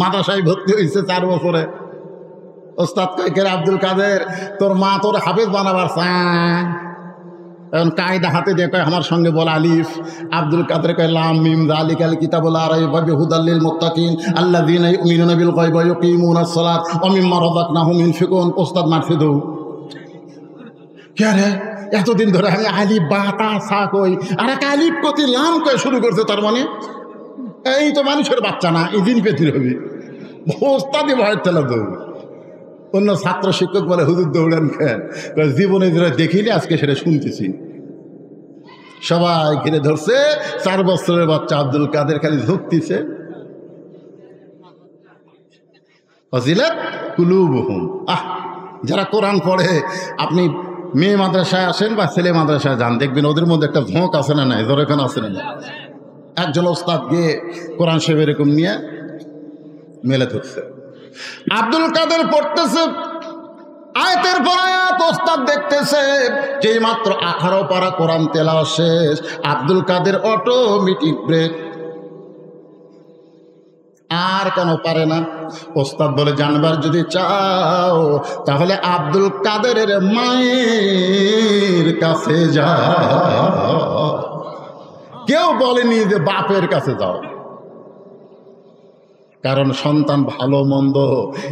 মাদ্রাসায় ভর্তি হয়েছে 4 বছরে। ওস্তাদ কয় কে আব্দুল কাদের, তোর মা তোর হাফেজ বানাবার চায়। এখন কায়দা হাতে দিয়ে কয় আমার সঙ্গে বল আলিফ। আব্দুল কাদের কয় লাম মিম যালিকাল কিতাবুল লা রাইবা ফিহি হুদাল লিল মুত্তাকিন আল্লাযীনা ইউমিনুনা বিল গায়বি ওয়া ইউকিমুনাস সালাত ওয়া মিম্মা রাযাকনাহুম ইউনফিকুন। ওস্তাদ মারছে দৌ। কে রে এতদিন ধরে আমি আলিফ বা তা সা কই, আর এক আলিফ কতি লাম কয়ে শুরু করছে। তার মানে এই তো মানুষের বাচ্চা না, এই দিন পেতির হবে। ওস্তাদই ভয়ের তেলা দৌড়। অন্য ছাত্র শিক্ষক বলে হুজুর দৌড়ান খেন, জীবনে যেটা দেখিনি আজকে সেটা শুনতেছি। সবাই ঘিরে ধরছে। 4 বছরের বাচ্চা আব্দুল কাদের খালি ঝুঁকতিছে। ফজিলাত কুলুবুহুম। যারা কোরআন পড়ে, আপনি মেয়ে মাদ্রাসায় আসেন বা ছেলে মাদ্রাসায় যান, দেখবেন ওদের মধ্যে একটা ঝোঁক আছে না নাই, জোরেখান আছে না। একজন ওস্তাদ গিয়ে কোরআন শরীফ এরকম নিয়ে মেলে ধরছে। আব্দুল কাদের পড়তেছে আয়াতের পর আয়াত, ওস্তাদ দেখতেছে। যেই মাত্র 18 পারা কোরআন তেলাওয়াত শেষ, আব্দুল কাদের অটোমেটিক ব্রেক। আর কেন পারে না? ওস্তাদ বলে জানবার যদি চাও তাহলে আব্দুল কাদেরের মায়ের কাছে যাও। কেউ বলেনি যে বাপের কাছে যাও, কারণ সন্তান ভালো মন্দ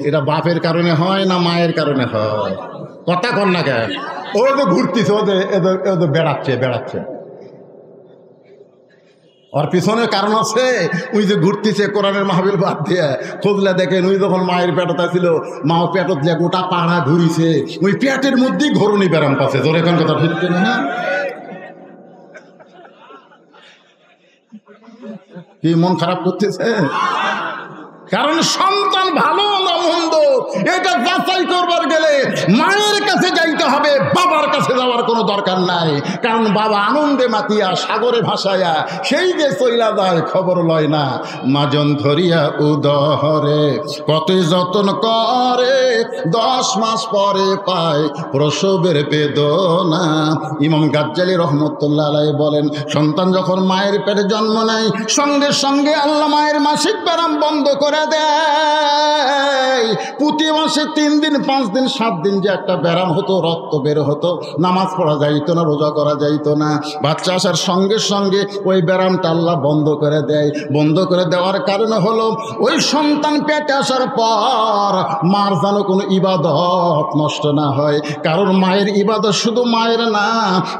এটা বাপের কারণে হয় না মায়ের কারণে হয়? কথা কন না কেন? ও তো ঘুরতেছে, ওদের বেড়াচ্ছে। ওর পিছনে কারণ আছে। ওই যে ঘুরতেছে কোরআনের মাহফিল বাদ দিয়ে, খোঁজলে দেখেন ওই যখন মায়ের পেটটা ছিল, মাও পেটত দিয়ে গোটা পাড়া ঘুরিছে, ওই পেটের মধ্যেই ঘরুনি ব্যারাম পাচ্ছে। জোরে কোন কথা ঠিক না? কি মন খারাপ করতেছে? কারণ সন্তান ভালো না মন্দ এটা যাচাই করবার গেলে মায়ের কাছে যাইতে হবে, বাবার কাছে যাওয়ার কোনো দরকার নাই। কারণ বাবা আনন্দে মাতিয়া সাগরে ভাসায়া সেই যে চইলা যায় খবর লয় না। মাজন ধরিয়া উদহরে কতই যতন করে, 10 মাস পরে পায় প্রসবের বেদনা। ইমাম গাজ্জালী রহমতুল্লাহ আলাইহি বলেন, সন্তান যখন মায়ের পেটে জন্ম নেয় সঙ্গে সঙ্গে আল্লাহ মায়ের মাসিক ব্যারাম বন্ধ করে দেয়। প্রতি মাসে 3 দিন 5 দিন 7 দিন যে একটা ব্যারাম হতো, রক্ত বের হতো, নামাজ পড়া যাইতো না, রোজা করা যাইতো না। বাচ্চা আসার সঙ্গে সঙ্গে ওই ব্যারামটা আল্লাহ বন্ধ করে দেয়। বন্ধ করে দেওয়ার কারণে হলো ওই সন্তান পেটে আসার পর মার যেন কোনো ইবাদত নষ্ট না হয়। কারণ মায়ের ইবাদত শুধু মায়ের না,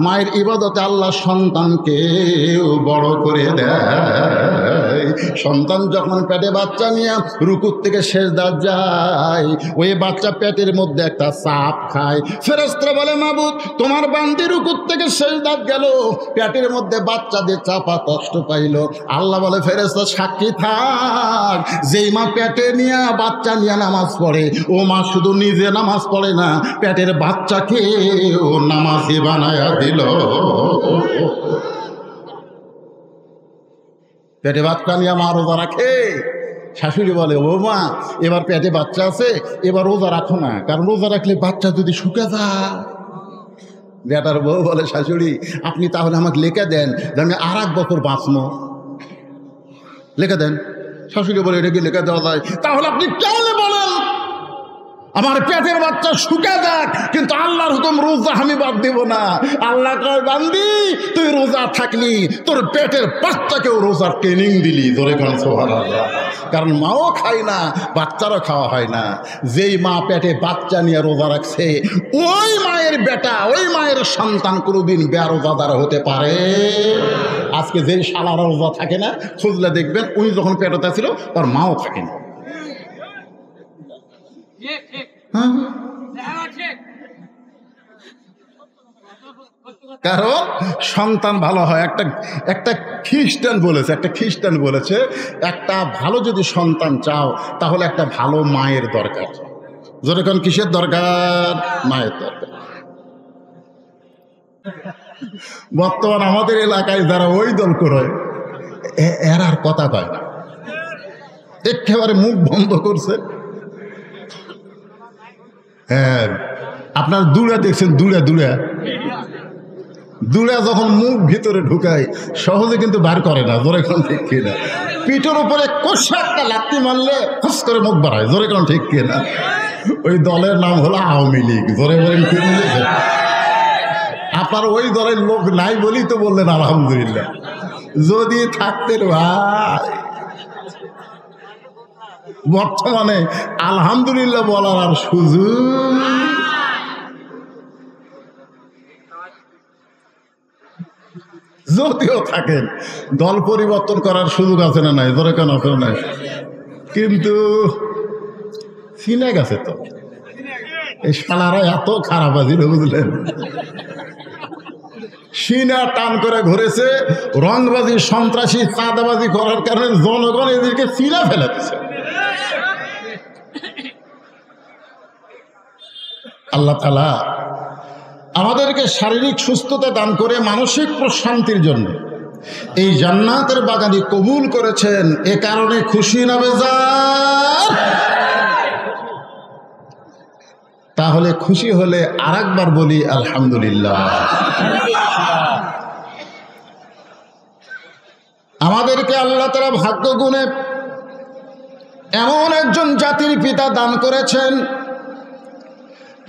মায়ের ইবাদতে আল্লাহ সন্তানকে বড় করে দেয়। সন্তান যখন পেটে বাচ্চা নিয়ে রুকুর থেকে সেজদা যায়, ওই বাচ্চা পেটের মধ্যে একটা চাপ খায়। ফেরেশতারা বলে মাবুদ তোমার বান্দি রুকুর থেকে সেজদা গেল, পেটের মধ্যে বাচ্চাদের চাপা কষ্ট পাইল। আল্লাহ বলে ফেরেশতা সাক্ষী থাক, যেই মা পেটে নিয়ে বাচ্চা নিয়ে নামাজ পড়ে ও মা শুধু নিজে নামাজ পড়ে না, পেটের বাচ্চাকে ও নামাজি বানায়া দিল। পেটে বাচ্চা নিয়ে মা রোজা রাখে। শাশুড়ি বলে ও মা এবার পেটে বাচ্চা আছে, এবার রোজা রাখো না, কারণ রোজা রাখলে বাচ্চা যদি শুকে যায়। বেটার বউ বলে শাশুড়ি আপনি তাহলে আমাকে লিখে দেন যে আমি আর 1 বছর বাঁচবো, লিখে দেন। শাশুড়ি বলে এটা কি লিখে দেওয়া যায়? তাহলে আপনি কেমনে বলেন আমার পেটের বাচ্চা শুকে যাক, কিন্তু আল্লাহর হুকুম রোজা আমি বাদ দেব না। আল্লাহ কয় বান্দি তুই রোজা থাকলি, তোর পেটের বাচ্চাকেও রোজার ট্রেনিং দিলি। ধরে কারণ সুবহানাল্লাহ, কারণ মাও খায় না, বাচ্চারও খাওয়া হয় না। যেই মা পেটে বাচ্চা নিয়ে রোজা রাখছে ওই মায়ের বেটা, ওই মায়ের সন্তান কোনোদিন বেরোজাদার হতে পারে? আজকে যেই শালারা রোজা থাকে না, খুঁজলে দেখবেন উনি যখন পেটে ছিল তার মাও থাকে না। কারণ সন্তান ভালো হয়। একটা খ্রিস্টান বলেছে একটা ভালো যদি সন্তান চাও তাহলে একটা ভালো মায়ের দরকার। যেরকম কিসের দরকার? মায়ের দরকার। বর্তমান আমাদের এলাকায় যারা ওই দল করে এরা আর কথা কয় না, একেবারে মুখ বন্ধ করছে। হ্যাঁ আপনার দূরে দেখছেন, দূরে দুলে যখন মুখ ভিতরে ঢুকায় সহজে কিন্তু বার করে না, জোরে কোন ঠিক কিনা? পিঠের উপরে কষা একটা লাত্তি মারলে ফুস করে মুখ বাড়ায়, জোরে কোন ঠিক কিনা? ওই দলের নাম হলো আওয়ামী লীগ। জোরে বলেন কি? আপনার ওই দলের লোক নাই বলি তো বললেন আলহামদুলিল্লাহ। যদি থাকতেন ভাই, বর্তমানে আলহামদুলিল্লাহ বলার আর সুযোগ। যদিও থাকেন, দল পরিবর্তন করার সুযোগ আছে না নাই? ধরে কেন আছে নাই? কিন্তু চিনে গেছে তো, এই শালারা এত খারাপ আছে, বুঝলেন? সিনা টান করে ঘুরেছে, রংবাজি, সন্ত্রাসী, চাঁদাবাজি করার কারণে জনগণ এদেরকে চিনা ফেলে দিচ্ছে। আল্লাহ তাআলা আমাদেরকে শারীরিক সুস্থতা দান করে মানসিক প্রশান্তির জন্য এই জান্নাতের বাগানি কবুল করেছেন। এ কারণে খুশি না বেজার? তাহলে খুশি হলে আরেকবার বলি আলহামদুলিল্লাহ। আমাদেরকে আল্লাহ তাআলা ভাগ্য গুণে এমন একজন জাতির পিতা দান করেছেন।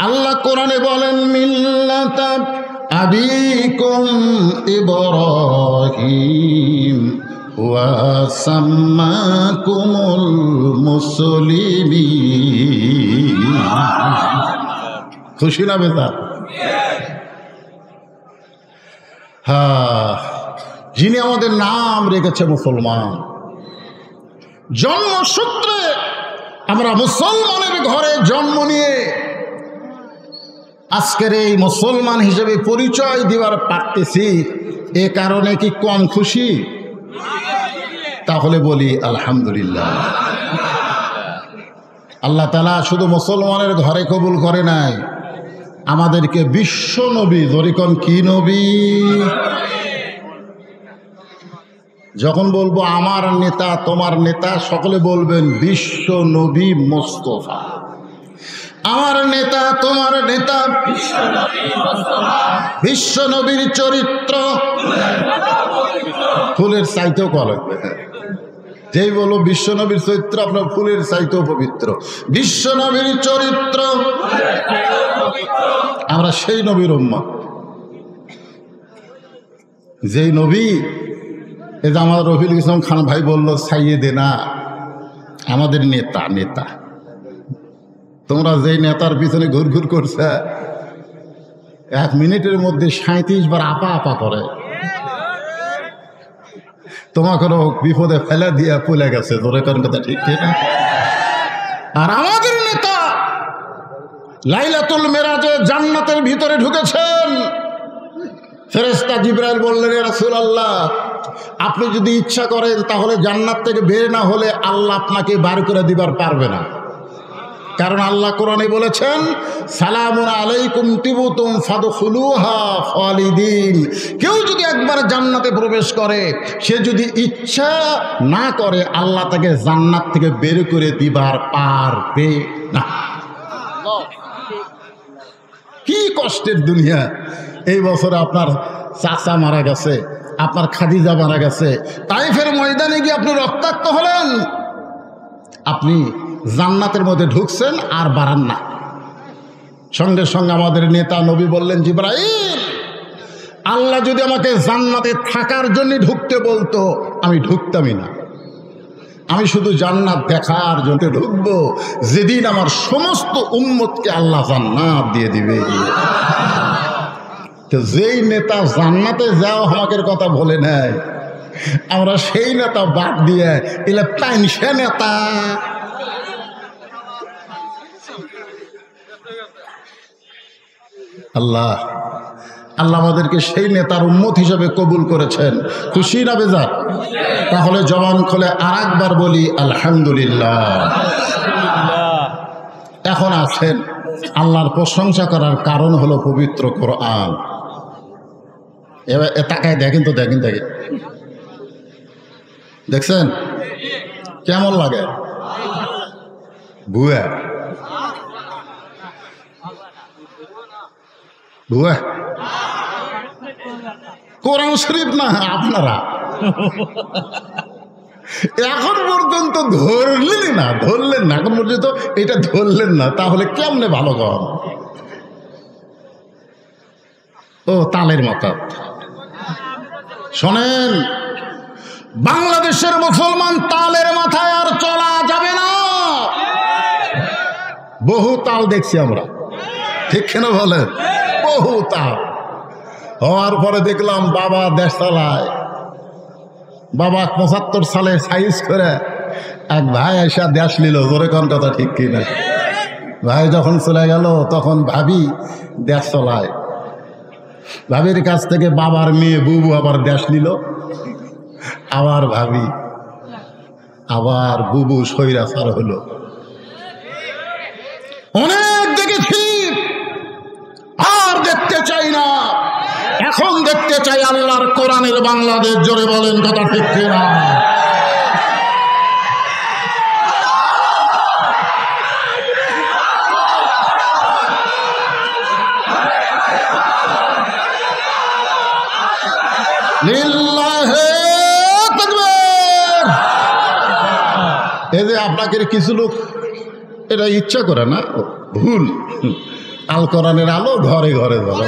আল্লাহ কোরআনে বলেন, মিল্লাতা আবিকুম ইব্রাহিম ওয়া সাম্মাকুমুল মুসলিমিন। খুশি না বেটা? হ্যাঁ, যিনি আমাদের নাম রেখেছে মুসলমান। জন্মসূত্রে আমরা মুসলমানের ঘরে জন্ম নিয়ে আজকের এই মুসলমান হিসেবে পরিচয় দিবার পারতেছি, এ কারণে কি কম খুশি? তাহলে বলি আলহামদুলিল্লাহ। আল্লাহ তাআলা শুধু মুসলমানের ঘরে কবুল করে নাই, আমাদেরকে বিশ্ব নবী, ধরিকন কি নবী? যখন বলবো আমার নেতা, তোমার নেতা, সকলে বলবেন বিশ্ব নবী মোস্তফা। আমার নেতা, তোমার নেতা বিশ্ব নবীর চরিত্র ফুলের চাইতেও কলক। যেই বলো বিশ্ব নবীর চরিত্র, আপনার ফুলের চাইতেও পবিত্র। বিশ্ব নবীর চরিত্র, আমরা সেই নবীর উম্মত। যেই নবী, এই যে আমার রফিকুল ইসলাম খান ভাই বলল সাইয়েদেনা, আমাদের নেতা। নেতা তোমরা যেই নেতার পিছনে ঘুরঘুর করছে, 1 মিনিটের মধ্যে 37 বার আপা আপা করে, তোমাকেও বিপদে ফেলে দিয়ে পলে গেছে। ধরে কোন কথা ঠিক না? আর আমাদের নেতা লাইলাতুল মেরাজে জান্নাতের ভিতরে ঢুকেছেন। ফেরেশতা জিবরাইল বললেন, ইয়া রাসূলুল্লাহ, আপনি যদি ইচ্ছা করেন তাহলে জান্নাত থেকে বের না হলে আল্লাহ আপনাকে বার করে দিবার পারবে না। কারণ আল্লাহ কোরআনে বলেছেন, সালামুন আলাইকুম তিবতুম ফাদখুলুহা খালিদিন। কেউ যদি একবার জান্নাতে প্রবেশ করে, সে যদি ইচ্ছা না করে আল্লাহ তাকে জান্নাত থেকে বের করে দিবার পারবে না। কি কষ্টের দুনিয়া! এই বছর আপনার চাচা মারা গেছে, আপনার খাদিজা মারা গেছে, তাইফের ময়দানে গিয়ে আপনি রক্তাক্ত হলেন, আপনি জান্নাতের মধ্যে ঢুকছেন আর বাড়ান না। সঙ্গে সঙ্গে আমাদের নেতা নবী বললেন, জিবরাইল, আল্লাহ যদি আমাকে জান্নাতে থাকার জন্য ঢুকতে বলতো আমি ঢুকতামই না, আমি শুধু জান্নাত দেখার জন্য ঢুকবো, যেদিন আমার সমস্ত উম্মতকে আল্লাহ জান্নাত দিয়ে দিবে। তো যেই নেতা জান্নাতে যাও আমাকে কথা বলে নেয়, আমরা সেই নেতা বাদ দিয়ে এলে পাইনসে নেতা। আল্লাহ আল্লাহ আমাদেরকে সেই নেতার উম্মত হিসেবে কবুল করেছেন। খুশি না বেজার? তাহলে জবান খুলে আরেকবার বলি আলহামদুলিল্লাহ। এখন আসেন, আল্লাহর প্রশংসা করার কারণ হলো পবিত্র কোরআন। এবার তাকায় দেখেন তো, দেখেন দেখছেন কেমন লাগে? বুয়া বুয়া কোরআন শরীফ না আপনারা এখন পর্যন্ত ধরলেন না এখন পর্যন্ত এটা ধরলেন না, তাহলে কেমনে ভালো গান? ও তালের মতো শোনেন, বাংলাদেশের মুসলমান তালের মাথায় আর চলা যাবে না। বহু তাল দেখছি আমরা, ঠিক কেন বলেন? বহু তাল হওয়ার পরে দেখলাম বাবা দেশ চালায়। বাবা 75 সালে সাইজ করে এক ভাই এসে দেশ নিল, জোরে কোন কথা ঠিক কিনা? ভাই যখন চলে গেল তখন ভাবি দেশ চলায়। ভাবির কাছ থেকে বাবার মেয়ে বুবু আবার দেশ নিল, আবার ভাবি, আবার বুবু স্বৈরাচার হলো। অনেক দেখেছি, আর দেখতে চাই না। এখন দেখতে চাই আল্লাহর কোরআনের বাংলাদেশ। জোরে বলেন কথা ঠিক কিনা? লিল্লাহে তাকবীর। এই যে আপনাকে কিছু লোক এটা ইচ্ছা করে না, ভুল। আল কোরআনের আলো ঘরে ঘরে জ্বলে।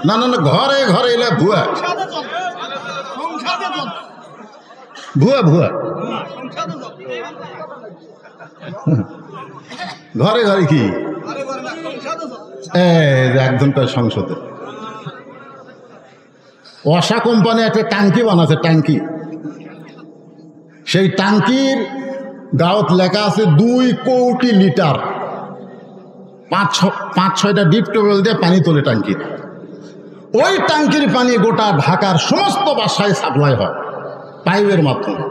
না না না, ঘরে ঘরে এলে ভুয়া ভুয়া ভুয়া। ঘরে ঘরে কি একদম তার সংসদে ওয়াসা কোম্পানি একটা ট্যাঙ্কি বানাচ্ছে, ট্যাঙ্কি। সেই ট্যাঙ্কির গাঁত লেখা আছে 2 কোটি লিটার। 5-6টা ডিপ টিউবওয়েল দিয়ে পানি তোলে ট্যাঙ্কি। ওই ট্যাঙ্কির পানি গোটা ঢাকার সমস্ত বাসায় সাপ্লাই হয় পাইপের মাধ্যমে।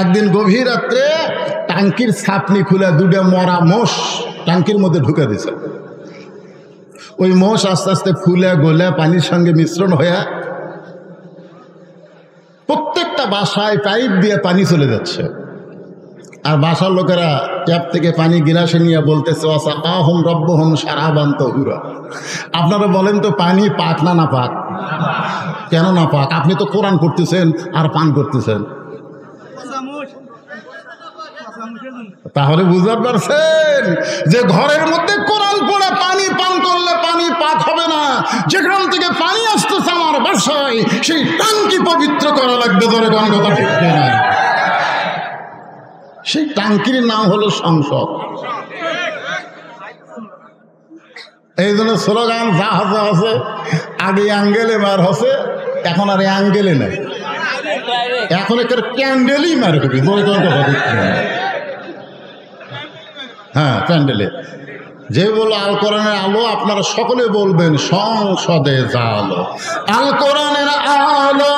একদিন গভীর রাত্রে ট্যাঙ্কির ছাপনি খুলে 2টা মরা মোষ ট্যাঙ্কির মধ্যে ঢুকে দিছে। ওই মোষ আস্তে আস্তে ফুলে গলে পানির সঙ্গে মিশ্রণ হয়ে প্রত্যেকটা বাসায় পাইপ দিয়ে পানি চলে যাচ্ছে। আর বাসার লোকেরা ট্যাপ থেকে পানি গিলাসে নিয়ে বলতেছে আহম রব্বহম সারাবান তহুরা। আপনারা বলেন তো পানি পাক না না পাক? কেন না পাক? আপনি তো কোরআন করতেছেন আর পান করতেছেন। তাহলে বুঝতে পারছেন যে ঘরের মধ্যে কোরআন পড়ে পানি পান করলে পানি পাক হবে না। যেখান থেকে পানি আসতেছে আমার বাসায়, সেই ট্যাঙ্কি পবিত্র করা লাগবে। ধরে কোন কথা ঠিক না? সেই ট্যাঙ্কির নাম হলো সংসদ। এই জন্য স্লোগান যা হাতে আছে, আগে অ্যাঙ্গেলে মার হচ্ছে, এখন আর অ্যাঙ্গেলে নাই, এখন একটা ক্যান্ডেলই মার হবে। হ্যাঁ, প্যান্ডেলে যে বলো আল কোরআনের আলো, আপনারা সকলে বলবেন সংসদে জালো। আল কোরআনের আলো,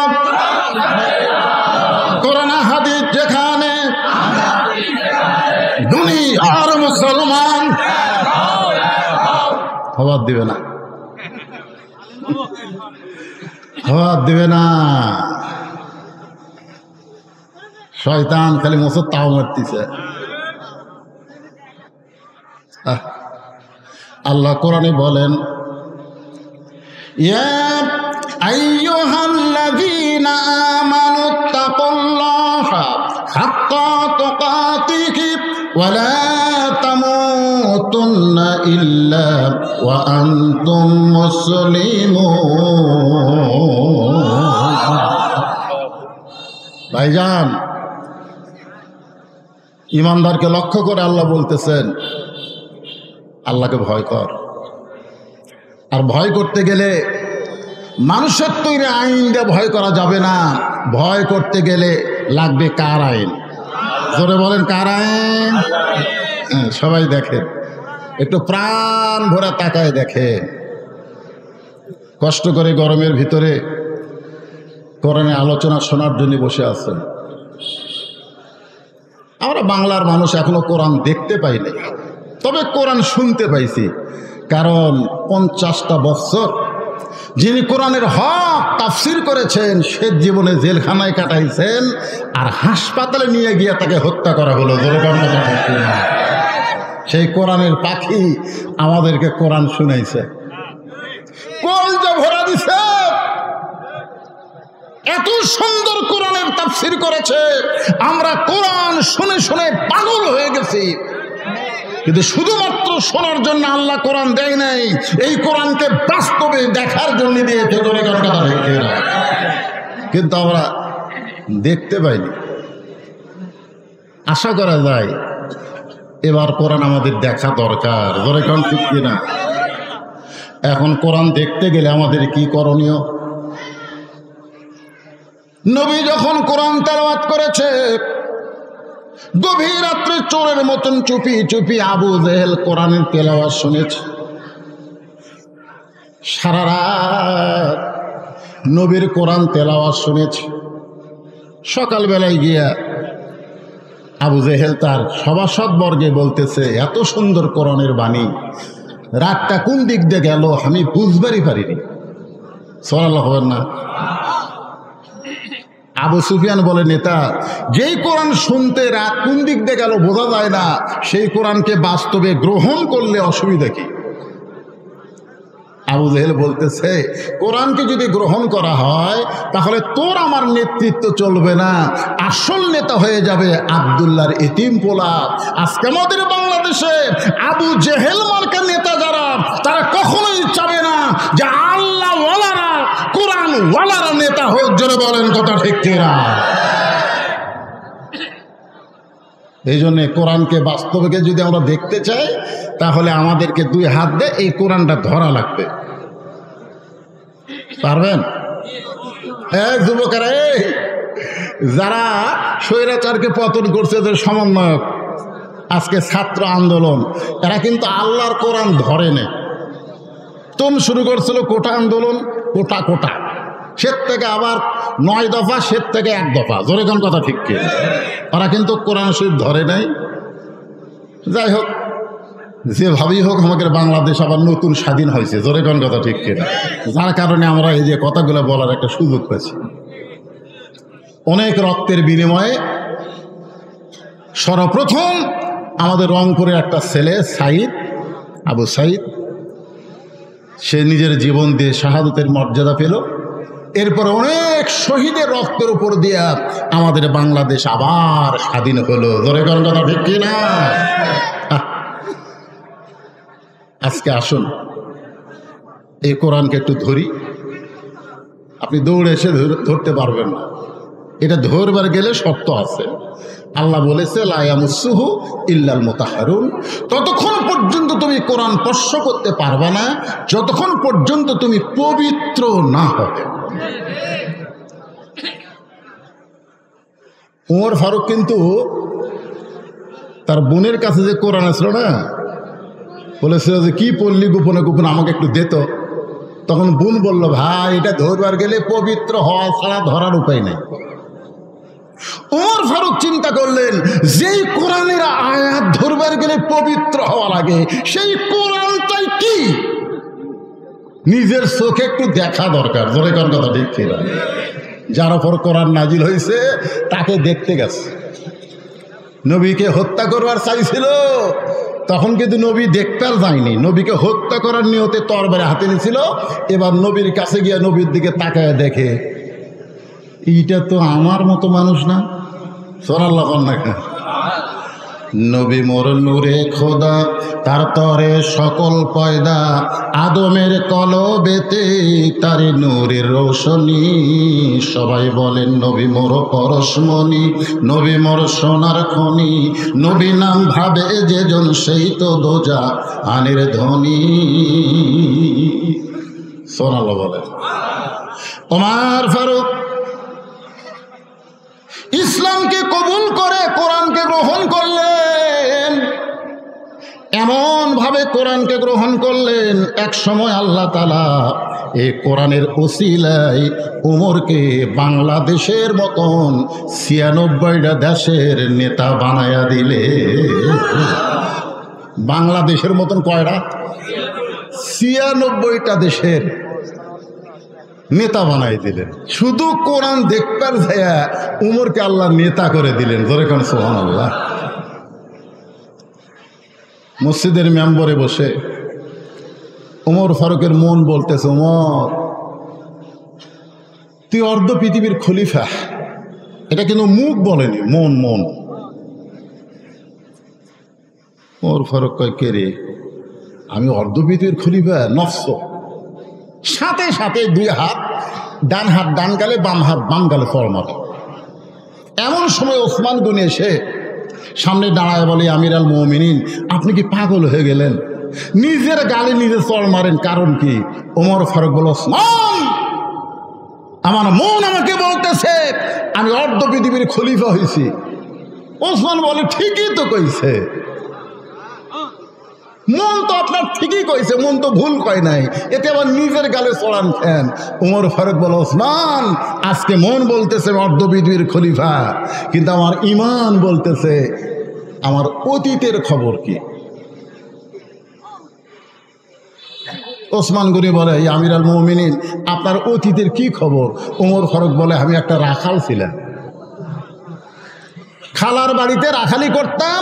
কোরআন হাদিস যেখানে, দুনিয়ার মুসলমান হওয়ার দিবে না, হওয়ার দিবে না। শয়তান খালি মোসর তাও মারতেছে। আল্লাহ কোরআনে বলেন, ইয়া আইয়ুহাল্লাযীনা আমানুত্তাকুল্লাহা হাক্কা তুকাতিহি ওয়া লা তামুতুন্না ইল্লা ওয়া আনতুম মুসলিমুন। ভাইজান, ইমানদারকে লক্ষ্য করে আল্লাহ বলতেছেন, আল্লাহকে ভয় কর। আর ভয় করতে গেলে মানুষের তৈরি আইন দিয়ে ভয় করা যাবে না। ভয় করতে গেলে লাগবে কার আইন? জোরে বলেন, কার আইন? সবাই দেখেন, একটু প্রাণ ভরা তাকায় দেখেন। কষ্ট করে গরমের ভিতরে কোরআনের আলোচনা শোনার জন্য বসে আছেন। আমরা বাংলার মানুষ এখনো কোরআন দেখতে পাইনি, তবে কোরআন শুনতে পাইছি। কারণ 50টা বছর যিনি কোরআনের হক তাফসির করেছেন, সে জীবনে জেলখানায় কাটাইছেন, আর হাসপাতালে নিয়ে গিয়ে তাকে হত্যা করা হলো। সেই কোরআনের পাখি আমাদেরকে কোরআন শুনাইছে, কলজা ভরা দিছে এত সুন্দর কোরআনের তাফসীর করেছে, আমরা কোরআন শুনে শুনে পাগল হয়ে গেছি। কিন্তু শুধুমাত্র শোনার জন্য আল্লাহ কোরআন দেয় নাই, এই কোরআনকে বাস্তবে দেখার জন্য দিয়েছে। কিন্তু আমরা দেখতে পাইনি। আশা করা যায় এবার কোরআন আমাদের দেখা দরকার। ধরে কোন ঠিক কিনা? এখন কোরআন দেখতে গেলে আমাদের কি করণীয়? নবী যখন কোরআন তেলাওয়াত করেছে, গভীর রাত্রে চোরের মতন চুপি চুপি আবু জেহেল কোরআনের তেলাওয়াত শুনেছে। সারা রাত নবীর কোরআন তেলাওয়াত শুনেছে। সকালবেলায় গিয়া আবু জেহেল তার সভাসদ বর্গে বলতেছে, এত সুন্দর কোরআনের বাণী, রাতটা কোন দিক দিয়ে গেল আমি বুঝবারই পারিনি। সুবহানাল্লাহ হবেন না? আবু সুফিয়ান বলে, নেতা, যেই কোরআন শুনতে রাত কোন দিক দিয়ে গেল বোঝা যায় না, সেই কোরআনকে বাস্তবে গ্রহণ করলে অসুবিধা কি? আবু জেহেল বলতেছে, কোরআনকে যদি গ্রহণ করা হয় তাহলে তোর আমার নেতৃত্ব চলবে না, আসল নেতা হয়ে যাবে আব্দুল্লাহর এতিম পোলা। আজকে আমাদের বাংলাদেশে আবু জেহেল মার্কা নেতা যারা, তারা কখনোই চাবে না যে আল্লাহ ওয়ালারা, কোরআন ওয়ালারা নেতা হোক। জোরে বলেন কথা ঠিক কিনা? এই জন্যে কোরআনকে বাস্তবে যদি আমরা দেখতে চাই তাহলে আমাদেরকে দুই হাত দিয়ে এই কোরআনটা ধরা লাগবে। পারবেন? যুবকেরা, যারা স্বৈরাচারকে পতন করছে, যে সমন্বয়ক, আজকে ছাত্র আন্দোলন, এরা কিন্তু আল্লাহর কোরআন ধরে নেই। তুম শুরু করছিল কোটা আন্দোলন, কোটা কোটা, সে থেকে আবার 9 দফা, সে থেকে 1 দফা। জোরে কোন কথা ঠিক কি? ওরা কিন্তু কোরআন শরীফ ধরে নাই। যাই হোক, যেভাবেই হোক আমাদের বাংলাদেশ আবার নতুন স্বাধীন হয়েছে। জোরে কোন কথা ঠিক কি? যার কারণে আমরা এই যে কথাগুলো বলার একটা সুযোগ পেয়েছি। অনেক রক্তের বিনিময়ে সর্বপ্রথম আমাদের রংপুরে একটা ছেলে সাইদ, আবু সাইদ, সে নিজের জীবন দিয়ে শাহাদতের মর্যাদা পেল। এরপর অনেক শহীদের রক্তের উপর দিয়া আমাদের বাংলাদেশ আবার স্বাধীন হলো। ধরে কোন কথা ঠিক কিনা? আজকে আসুন এই কোরআনকে একটু ধরি। আপনি দৌড়ে এসে ধরতে পারবেন না, এটা ধরবার গেলে শর্ত আছে। আল্লাহ বলেছে, লা ইয়ামাসসুহু ইল্লাল মুতাহহারুন। ততক্ষণ পর্যন্ত তুমি কোরআন স্পর্শ করতে পারবে না যতক্ষণ পর্যন্ত তুমি পবিত্র না হবে। ওমর ফারুক কিন্তু তার বোনের কাছে যে কোরআন আসলো না, বলেছিল যে কি পড়লি গোপনে গোপনে আমাকে একটু দে তো। তখন বোন বলল, ভাই এটা ধরবার গেলে পবিত্র হওয়া ছাড়া ধরার উপায় নেই। ওমর ফারুক চিন্তা করলেন, যেই কোরআনের আয়াত ধরবার গেলে পবিত্র হওয়া লাগে, সেই কোরআনটাই কি নিজের চোখে একটু দেখা দরকার। জোরে কোন কথা ঠিক ছিল? যার উপর কোরআন নাজিল হয়েছে তাকে দেখতে গেছে। নবীকে হত্যা করবার চাইছিল, তখন কিন্তু নবী দেখতে যায়নি, নবীকে হত্যা করার নিয়তে তরবারি হাতে নিয়েছিল। এবার নবীর কাছে গিয়ে নবীর দিকে তাকায় দেখে, এইটা তো আমার মতো মানুষ না। সুবহানাল্লাহ না? নবী মোর নূরে খোদা, তার তরে সকল পয়দা, আদমের কলবেতে তারি নূরের রোশনী। সবাই বলেন নবী মোর পরশমণি, নবী মোর সোনার খনি, নবী নাম ভাবে যেজন সেই তো দোজা আনের ধনী। সুবহানাল্লাহ বলেন। ওমর ফারুক ইসলামকে কবুল করে কোরআনকে গ্রহণ করলেন। এমন ভাবে কোরআনকে গ্রহণ করলেন, এক সময় আল্লাহ তাআলা এই কোরআনের ওসিলায় উমরকে বাংলাদেশের মতন 96টা দেশের নেতা বানায়া দিলে। বাংলাদেশের মতন কয়টা? 96টা দেশের নেতা বানাই দিলেন। শুধু কোরআন দেখবার যায়া উমরকে আল্লাহ নেতা করে দিলেন। ধরে কোন সুবহানাল্লাহ। মসজিদের মেম্বরে বসে ওমর ফারুকের মন বলতেছে, ওমর তুই অর্ধ পৃথিবীর খলিফা। এটা কিন্তু মুখ বলেনি, মন মন। ওর ফারুক কয়, কে রে, আমি অর্ধ পৃথিবীর খলিফা? নফস। সাথে সাথে দুই হাত ডান গালে, বাম হাত বাম গালে ফল মারে। এমন সময় ওসমান গনি এসে সামনে দাঁড়ায় বলে, আমির আল মুমিনিন, আপনি কি পাগল হয়ে গেলেন? নিজের গালে নিজে চড় মারেন, কারণ কি? ওমর ফারুক বলে, ওসমান, আমার মন আমাকে বলতেছে আমি অর্ধ পৃথিবীর খলিফা হয়েছি। ওসমান বলে, ঠিকই তো কইছে, মন তো আপনার ঠিকই কইছে, মন তো ভুল কয় নাই, এতে আবার নিজের গালে চড়ান কেন? ওমর ফারুক বলে, ওসমান, আজকে মন বলতেছে অর্ধ পৃথিবীর খলিফা, কিন্তু আমার ঈমান বলতেছে আমার অতীতের খবর কি? ওসমান গনি বলে, আমির আল মুমিনিন, আপনার অতীতের কি খবর? ওমর ফারুক বলে, আমি একটা রাখাল ছিলাম, খালার বাড়িতে রাখালি করতাম।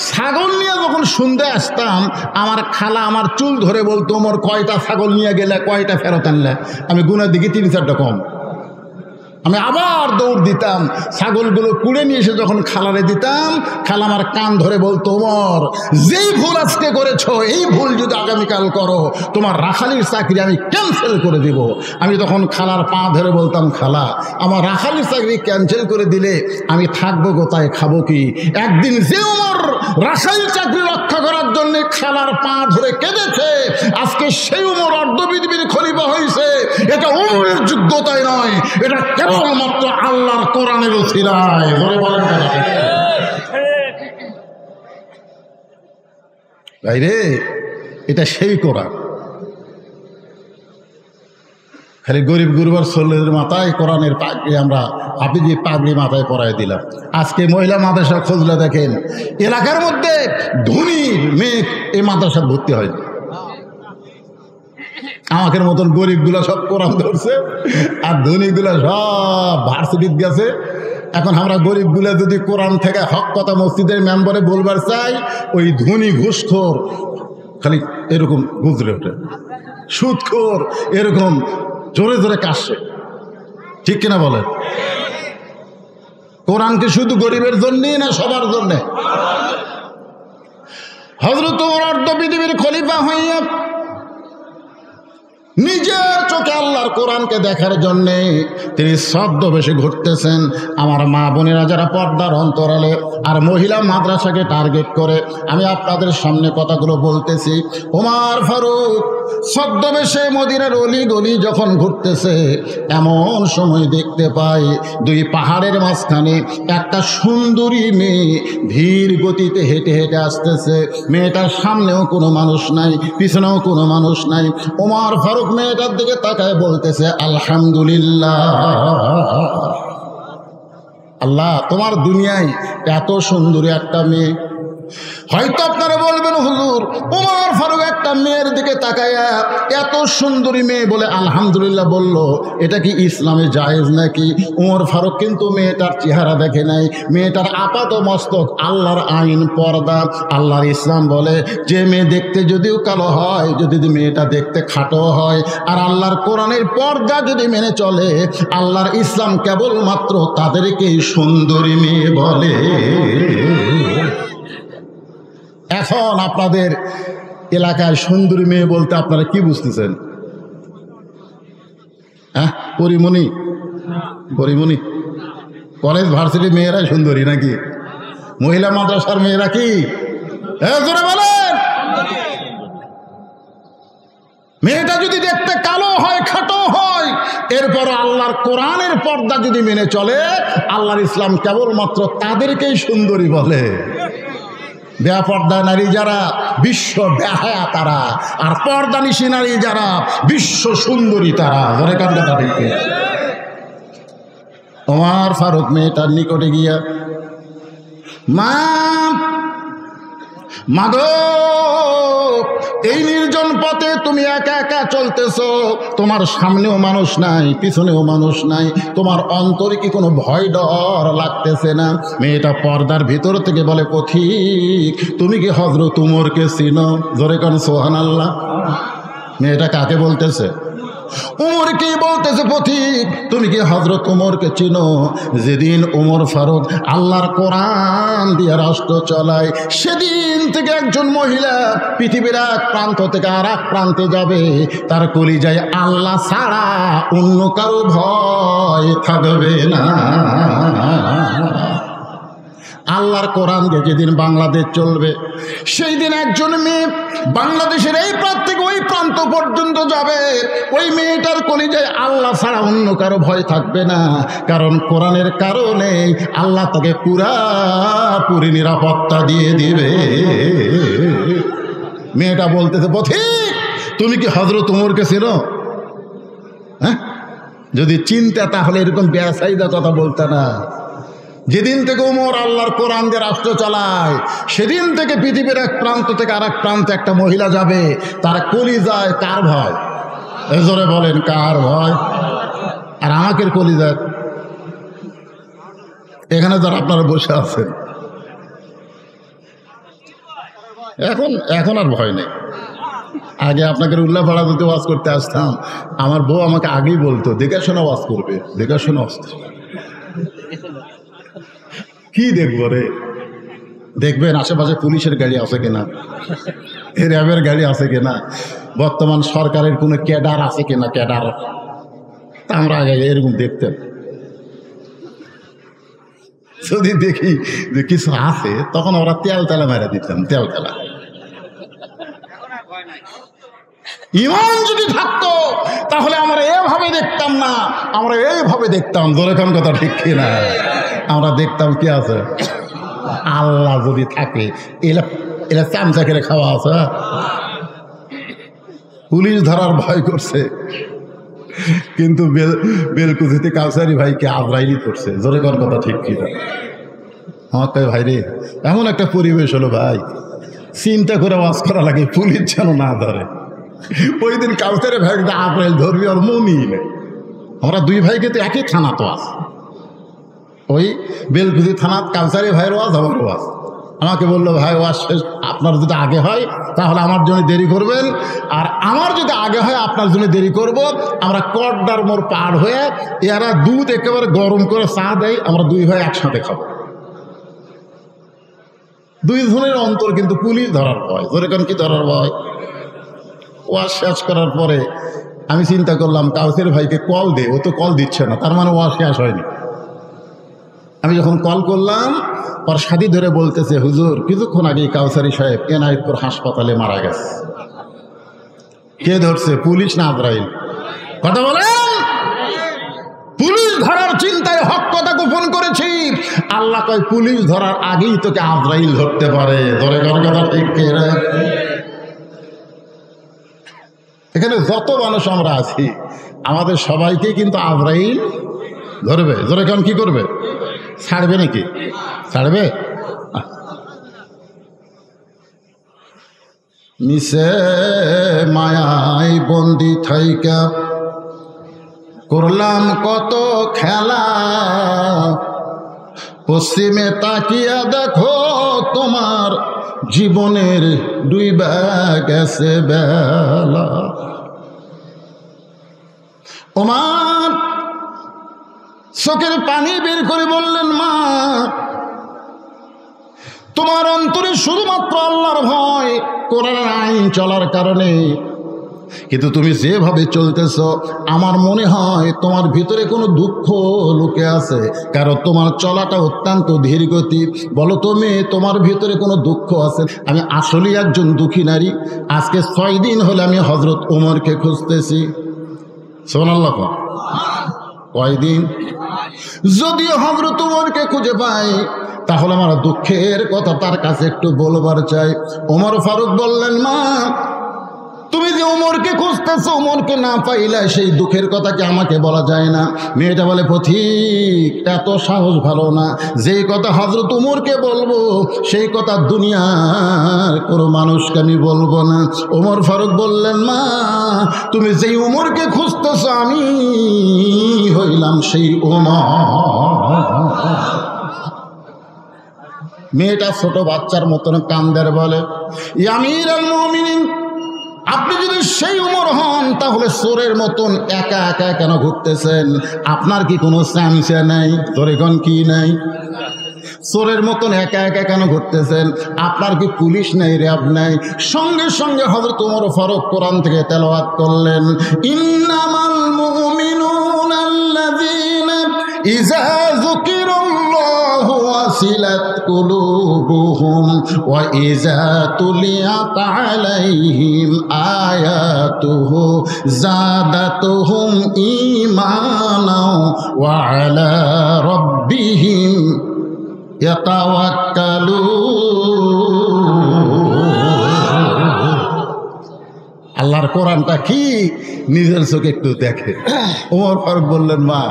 ছাগল নিয়ে যখন সন্ধ্যে আসতাম, আমার খালা আমার চুল ধরে বলতো, ওমর, কয়টা ছাগল নিয়ে গেলে, কয়টা ফেরত আনলে? আমি গুনার দিকে 3-4টা কম। আমি আবার দৌড় দিতাম, ছাগলগুলো কুড়ে নিয়ে এসে যখন খালারে দিতাম, খালা আমার কান ধরে বলতো, ওমর, যেই ভুল আজকে করেছো, এই ভুল যদি আগামীকাল করো, তোমার রাখালির চাকরি আমি ক্যান্সেল করে দিব। আমি তখন খালার পা ধরে বলতাম, খালা, আমার রাখালির চাকরি ক্যান্সেল করে দিলে আমি থাকবো কোথায়, খাবো কি? একদিন যে ওমর রাখালির চাকরি রক্ষা করার জন্য খালার পা ধরে কেঁদেছে, আজকে সেই ওমর অর্ধ পৃথিবীর খলিফা হয়েছে। এটা ওমরের যোগ্যতাই নয়, এটা কেবলমাত্র আল্লাহর কোরআনের উসিলায়। বলে বলেন ভাই রে, এটা সেই কোরআন। খালি গরিব গুরুবার ছেলেদের মাথায় কোরআনের পাগড়ি, আমরা হাফিজি পাগড়ি মাথায় পরাই দিলাম। আজকে মহিলা মাদ্রাসা খুঁজলে দেখেন, এলাকার মধ্যে ধনী মেয়ে এই মাদ্রাসা ভর্তি হয়। আমাদের মতন গরিবগুলা সব কোরআন ধরছে, আর ধনীগুলা সব ভার্সিটিতে গেছে। এখন আমরা গরিবগুলা যদি কোরআন থেকে হক কথা মসজিদের মেম্বারে বলবার চাই, ওই ধনী ঘুষখোর খালি এরকম গুজরে ওঠে, সুদখোর এরকম জোরে জোরে কাশে। ঠিক কিনা বলেন? কোরআন কি শুধু গরিবের জন্যই না সবার জন্যে? হযরত ওমর অর্ধ পৃথিবীর খলিফা হইয়া নিজের চোখে আল্লাহর কোরআনকে দেখার জন্যে তিনি ছদ্মবেশে ঘুরতেছেন। আমার মা বোনেরা যারা পর্দার অন্তরালে আর মহিলা মাদ্রাসাকে টার্গেট করে আমি আপনাদের সামনে কথাগুলো বলতেছি। ওমর ফারুক ছদ্মবেশে মদিনার অলি গলি যখন ঘুরতেছে, এমন সময় দেখতে পাই দুই পাহাড়ের মাঝখানে একটা সুন্দরী মেয়ে ধীর গতিতে হেঁটে হেঁটে আসতেছে। মেয়েটার সামনেও কোনো মানুষ নাই, পিছনেও কোনো মানুষ নাই। ওমর ফারুক মেয়েটার দিকে তাকায় বলতেছে, আলহামদুলিল্লাহ, আল্লাহ তোমার দুনিয়ায় এত সুন্দরী একটা মেয়ে। হয়তো আপনারা বলবেন, হুজুর, ওমর ফারুক একটা মেয়ের দিকে তাকায়া এত সুন্দরী মেয়ে বলে আলহামদুলিল্লাহ বলল, এটা কি ইসলামে জায়েজ নাকি? ওমর ফারুক কিন্তু মেয়েটার চেহারা দেখে নাই, মেয়েটার আপাত মস্তক আল্লাহর আইন পর্দা। আল্লাহর ইসলাম বলে যে মেয়ে দেখতে যদিও কালো হয়, যদি মেয়েটা দেখতে খাটো হয়, আর আল্লাহর কোরআনের পর্দা যদি মেনে চলে, আল্লাহর ইসলাম কেবলমাত্র তাদেরকেই সুন্দরী মেয়ে বলে। এখন আপনাদের এলাকায় সুন্দরী মেয়ে বলতে আপনারা কি বুঝতেছেন? হ্যাঁ, পরিমণি, পরিমণি কলেজ ভার্সিটি মেয়েরাই সুন্দরী নাকি? মহিলা মাদ্রাসার মেয়েরা কি? জোরে বলেন। মেয়েটা যদি দেখতে কালো হয়, খাটো হয়, এরপর আল্লাহর কোরআনের পর্দা যদি মেনে চলে, আল্লাহর ইসলাম কেবলমাত্র তাদেরকেই সুন্দরী বলে। বেপর্দা নারী যারা বিশ্ব বেহায়া তারা, আর পর্দানিশী নারী যারা বিশ্ব সুন্দরী তারা। ধরে কান্দা তাদেরকে। ওমর ফারুক মেয়েটার নিকটে গিয়া, মা, মাগো, এই নির্জন পথে তুমি একা একা চলতেছো, তোমার সামনেও মানুষ নাই, পিছনেও মানুষ নাই, তোমার অন্তরে কি কোনো ভয় ডর লাগতেছে না? মেয়েটা পর্দার ভিতর থেকে বলে, পথিক, তুমি কি হযরত উমরকে চিনো? জোরে কান সুবহানাল্লাহ। মেয়েটা কাকে বলতেছে? উমরকে বলতেছে পথিক, তুমি কি হযরত উমরকে চিনো? যেদিন উমর ফারুক আল্লাহর কোরআন দিয়ে রাষ্ট্র চালায়, সেদিন থেকে একজন মহিলা পৃথিবীর এক প্রান্ত থেকে আর এক প্রান্তে যাবে, তার কলিজায় আল্লাহ ছাড়া অন্য কারো ভয় থাকবে না। আল্লাহর কোরআন দিয়ে যেদিন বাংলাদেশ চলবে, সেই দিন একজন মেয়ে বাংলাদেশের এই প্রান্ত থেকে ওই প্রান্ত পর্যন্ত যাবে, ওই মেয়েটার কলিজায় আল্লাহ ছাড়া অন্য কারো ভয় থাকবে না, কারণ কোরআনের কারণে আল্লাহ তাকে পুরাপুরি নিরাপত্তা দিয়ে দিবে। মেয়েটা বলতেছে, পথিক তুমি কি হযরত উমরকে চেনো? হ্যাঁ, যদি চিন্তা তাহলে এরকম বেসাইদা কথা বলতে না। যেদিন থেকে উমর আল্লাহর কোরআন দিয়ে রাষ্ট্র চালায়, সেদিন থেকে পৃথিবীর এক প্রান্ত থেকে আর এক প্রান্তে একটা মহিলা যাবে, তার কলিজায় কার ভয়? জোরে বলেন, কার ভয়? আর আমাকে কলিজায় এখানে যারা আপনারা বসে আছেন, এখন আর ভয় নেই। আগে আপনাকে উল্লাপাড়া দিতে ওয়াজ করতে আসতাম, আমার বউ আমাকে আগেই বলতো, দেখে শোনা ওয়াজ করবে, দেখে শোনা ওয়াজ। কি দেখবো রে? দেখবেন আশেপাশে পুলিশের গাড়ি আছে কিনা, র্যাবের গাড়ি আছে কিনা, বর্তমান সরকারের কোনো ক্যাডার আছে কিনা, ক্যাডার। তা আমরা আগে এরকম দেখতাম। যদি দেখি যে কিছু আছে, তখন আমরা তেল তেলা মেরে দিতাম, তেল তেলা। ইমান যদি থাকতো তাহলে আমরা এভাবে দেখতাম না, আমরা এইভাবে দেখতাম। ধরে কোন কথা ঠিক কিনা? আমরা দেখতাম কি আছে, আল্লাহ যদি থাকে, এলা চামচা করে খাওয়া আছে। পুলিশ ধরার ভয় করছে, কিন্তু বেলকুচিতে কাউসারি ভাইকে আজরাইলি করছে। জোরে কোন কথা ঠিক কিনা? আমার কয় ভাই রে, এমন একটা পরিবেশ হলো ভাই, চিন্তা করে ওয়াজ করা লাগে, পুলিশ যেন না ধরে। ওই দিন কাউসারি ভাইকে আজরাইল ধরবি আর মনই নেই। আমরা দুই ভাইকে তো একই থানা তো আছে, ওই বেলকুচি থানা কাউসারি ভাইয়ের ওয়াজ, আমার ওয়াজ। আমাকে বললো, ভাই ওয়াজ শেষ, আপনার যদি আগে হয় তাহলে আমার জন্য দেরি করবেন, আর আমার যদি আগে হয় আপনার জন্য দেরি করব। আমরা কড্ডার মোড় পার হয়ে এরা দুধ একেবারে গরম করে চা দেয়, আমরা দুই ভাই একসাথে খাবো। দুই জনের অন্তর কিন্তু পুলিশ ধরার ভয়। যেরকম কি ধরার ভয়? ওয়াজ শেষ করার পরে আমি চিন্তা করলাম, কাউসারি ভাইকে কল দে, ও তো কল দিচ্ছে না, তার মানে ওয়াজ শেষ হয়নি। আমি যখন কল করলাম, পর সাথী ধরে বলতেছে, হুজুর কিছুক্ষণ আগে কাউসারি সাহেব এনায়েতপুর হাসপাতালে মারা গেছে। কে ধরছে, পুলিশ না আজরাইল? কথা বলেন। পুলিশ ধরার চিন্তায় হক কথা গোপন করেছি। আল্লাহ কয় পুলিশ ধরার আগেই তোকে আজরাইল ধরতে পারে। ধরে কথা ঠিক কিনা? এখানে যত মানুষ আমরা আছি, আমাদের সবাইকে কিন্তু আজরাইল ধরবে। ধরে কেন কি করবে? ছাড়বে নাকি? ছাড়বে? মিশে মায়াই বন্দি থাইকা করলাম কত খেলা, পশ্চিমে তাকিয়া দেখো তোমার জীবনের ডুইবা গেছে বেলা। ওমান চোখের পানি বের করে বললেন, মা তোমার অন্তরে শুধুমাত্র আল্লাহর ভয়, কোরআনের আইন চলার কারণে, কিন্তু তুমি যেভাবে চলতেছ আমার মনে হয় তোমার ভিতরে কোনো দুঃখ লুকে আছে, কারণ তোমার চলাটা অত্যন্ত ধীর গতি। বলো তুমি, তোমার ভিতরে কোনো দুঃখ আছে? আমি আসলেই একজন দুঃখী নারী। আজকে 6 দিন হলে আমি হযরত ওমরকে খুঁজতেছি। সুবহানাল্লাহ। কয়দিন? যদি হযরত ওমরকে খুঁজে পাই তাহলে আমার দুঃখের কথা তার কাছে একটু বলবার চাই। ওমর ফারুক বললেন, মা তুমি যে ওমরকে খুঁজতেছো, ওমরকে না পাইলে সেই দুঃখের কথা কি আমাকে বলা যায় না? মেয়েটা বলে, পথিক এত সাহস ভালো না, যেই কথা হযরত ওমরকে বলবো সেই কথা দুনিয়ার কোনো মানুষকে আমি বলবো না। ওমর ফারুক বললেন, মা তুমি যেই ওমরকে খুঁজতেছো আমি হইলাম সেই ওমর। মেয়েটা ছোট বাচ্চার মতন কান্দের বলে, আমিরুল মুমিনিন, আপনি যদি সেই উমর হন তাহলে চোরের মতন একা একা কেন ঘুরতেছেন? আপনার কি কোনো চামচা নাই? তোরে কোন কি নাই? চোরের মতন একা একা কেন ঘুরতেছেন? আপনার কি পুলিশ নাই, র্যাব নাই? সঙ্গে সঙ্গে হযরত ওমর ফারুক কোরআন থেকে তেলাওয়াত করলেন, ইন্নামাল মুমিনুনা আল্লাযীনা ইযা যুকিরাল্লাহু ওয়াসিলাত কুলুবুহুম ওয়া ইযা তুলিয়াত আলাইহিম আয়াতুহু যাদাতুহুম ঈমানা ওয়া আলা রাব্বিহিম আল্লাহর কোরআনটা কি নিজের চোখে একটু দেখে। ওমর ফারুক বললেন, মা,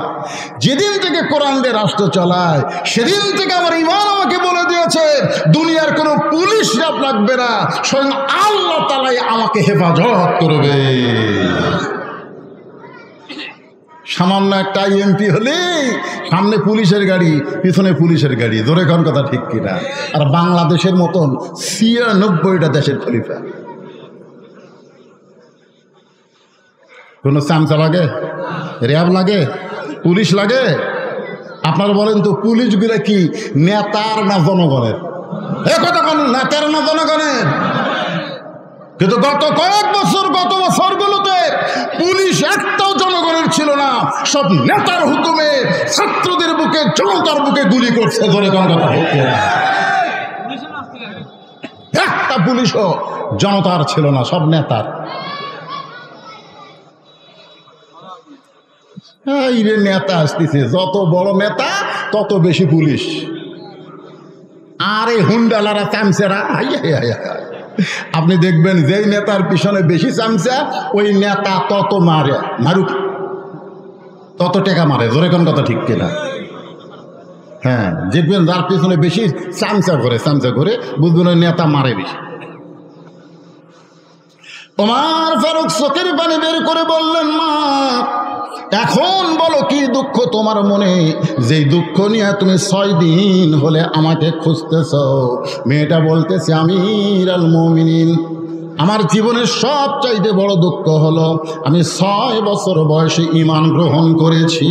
যেদিন থেকে কোরআন দিয়ে রাষ্ট্র চালায় সেদিন থেকে আমার ঈমান আমাকে বলে দিয়েছে দুনিয়ার কোনো পুলিশ রাব লাগবে না, স্বয়ং আল্লাহ তাআলাই আমাকে হেফাজত করবে। সামান্য একটা এমপি হলে সামনে পুলিশের গাড়ি, পিছনে পুলিশের গাড়ি, জোরে কোন কথা ঠিক কিনা? আর বাংলাদেশের মতন ৯৬টা দেশের খলিফা। কোনো চামচা লাগে, র্যাব লাগে, পুলিশ লাগে? আপনারা বলেন তো, পুলিশগুলো কি নেতার না জনগণের? এ কথা কোন নেতার না জনগণের? কিন্তু গত বছরগুলোতে পুলিশ একটাও জনগণের ছিল না, সব নেতার হুকুমে ছাত্রদের বুকে, জনতার বুকে গুলি করছে। ধরে কোন কথা হচ্ছে, একটা পুলিশও জনতার ছিল না, সব নেতার। এই রে নেতা আসতেছে, যত বড় নেতা তত বেশি পুলিশ। আরে হুন্ডালারা চামচেরা, আপনি দেখবেন যেই নেতার পিছনে বেশি চামচা ওই নেতা তত মারুক, তত টাকা মারে। জোরে কোন কথা ঠিক কিনা? হ্যাঁ, দেখবেন যার পিছনে বেশি চামচা করে বুঝবেন ওই নেতা মারে বেশি। ওমর ফারুক চোখের পানি বের করে বললেন, মা, এখন বলো কি দুঃখ তোমার মনে, যেই দুঃখ নিয়ে তুমি 6 দিন হলে আমাকে খুঁজতেছ? মেয়েটা বলতেছে, আমিরুল মুমিনিন, আমার জীবনের সবচাইতে বড় দুঃখ হলো আমি 6 বছর বয়সে ঈমান গ্রহণ করেছি।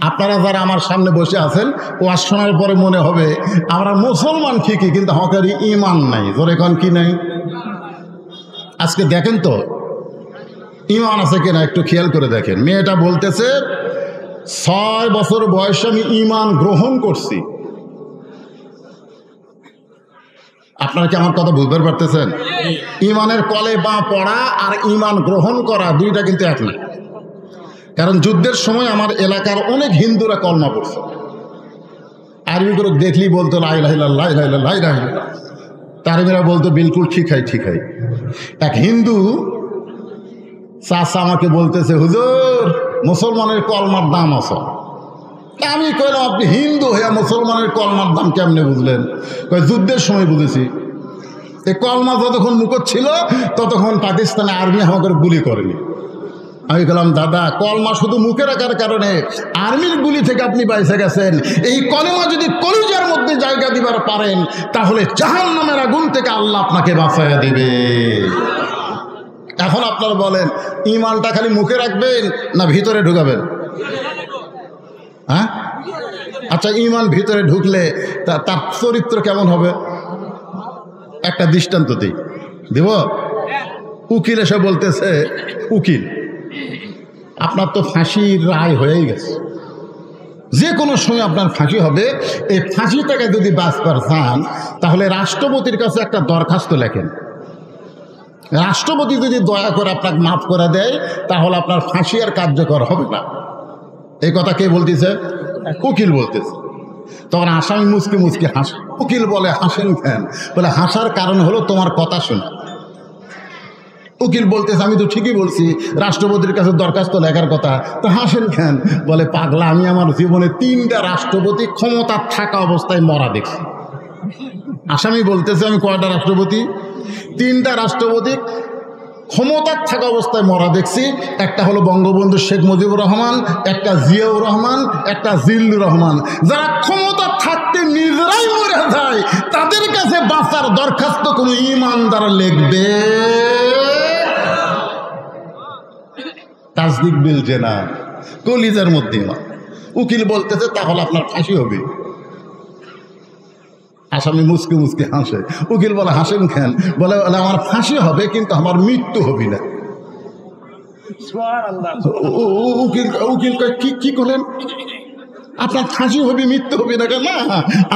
আপনারা যারা আমার সামনে বসে আছেন, ওয়াজ শোনার পরে মনে হবে আমরা মুসলমান ঠিকই, কিন্তু হকারি ঈমান নাই। জোরে কোন কি নাই? আজকে দেখেন তো ঈমান আছে কিনা, একটু খেয়াল করে দেখেন। মেয়েটা বলতেছে 6 বছর বয়সে আমি ঈমান গ্রহণ করছি। আপনারা কি আমার কথা বুঝতে পারতেছেন? ঈমানের কলে বা পড়া আর ঈমান গ্রহণ করা দুইটা কিন্তু এক না। কারণ যুদ্ধের সময় আমার এলাকার অনেক হিন্দুরা কলমা পড়ছে, আরবি করে দেখলেই বলতো লা ইলাহা ইল্লাল্লাহ, লা ইলাহা ইল্লাল্লাহ। তারবিরা বলতো বিলকুল ঠিক হয়। এক হিন্দু চাচা আমাকে বলতেছে, হুজুর, মুসলমানের কলমার দাম আছে। আমি কইলাম, আপনি হিন্দু হইয়া মুসলমানের কলমার দাম কেমনে বুঝলেন? যুদ্ধের সময় বুঝেছি। এই কলমা যতক্ষণ মুখ ছিল ততক্ষণ পাকিস্তানে আর্মি আমাকে গুলি করেনি। আমি বললাম, দাদা, কলমা শুধু মুখে রাখার কারণে আর্মির গুলি থেকে আপনি বাইসে গেছেন। এই কলমা যদি কলিজার মধ্যে জায়গা দিবার পারেন তাহলে জাহান্নামের আগুন থেকে আল্লাহ আপনাকে বাঁচাইয়া দিবে। এখন আপনারা বলেন, ঈমানটা খালি মুখে রাখবেন না ভিতরে ঢুকাবেন? হ্যাঁ, আচ্ছা, ঈমান ভিতরে ঢুকলে তার চরিত্র কেমন হবে? একটা দৃষ্টান্ত দিব। উকিল এসে বলতেছে, উকিল, আপনার তো ফাঁসির রায় হয়েই গেছে, যে কোনো সময় আপনার ফাঁসি হবে। এই ফাঁসি থেকে যদি বাঁচবার চান তাহলে রাষ্ট্রপতির কাছে একটা দরখাস্ত লেখেন। রাষ্ট্রপতি যদি দয়া করে আপনাকে মাফ করে দেয় তাহলে আপনার ফাঁসি আর কার্যকর হবে না। এই কথা কে বলতেছে? উকিল বলতেছে। তখন আসামি মুচকি হাসে। উকিল বলে, হাসেন কেন? বলে, হাসার কারণ হলো তোমার কথা শোনা। উকিল বলতেছে, আমি তো ঠিকই বলছি, রাষ্ট্রপতির কাছে দরখাস্ত লেখার কথা, তো হাসেন কেন? বলে, পাগলা, আমি আমার জীবনে 3টা রাষ্ট্রপতি ক্ষমতা থাকা অবস্থায় মরা দেখছি। আসামি বলতেছে, আমি কয়টা রাষ্ট্রপতি? 3টা রাষ্ট্রপতি ক্ষমতার থাকা অবস্থায় মরা দেখছি। একটা হলো বঙ্গবন্ধু শেখ মুজিবুর রহমান, একটা জিয়াউর রহমান, একটা জিল্লুর রহমান। যারা ক্ষমতা থাকতে নিজেরাই মরে যায়, তাদের কাছে বাঁচার দরখাস্ত কোনো ইমানদার লিখবে? তাসদিক বিলছে না, কলিজার মধ্যে না। উকিল বলতেছে তাহলে আপনার ফাঁসি হবে। আসামি মুসকে মুসকে হাসে। উকিল বলে হাসেন কেন? বলে আমার ফাঁসি হবে কিন্তু আমার মৃত্যু হবে না। উকিল কি করলেন? আপনার ফাঁসি হবে মৃত্যু হবে না কেন? না,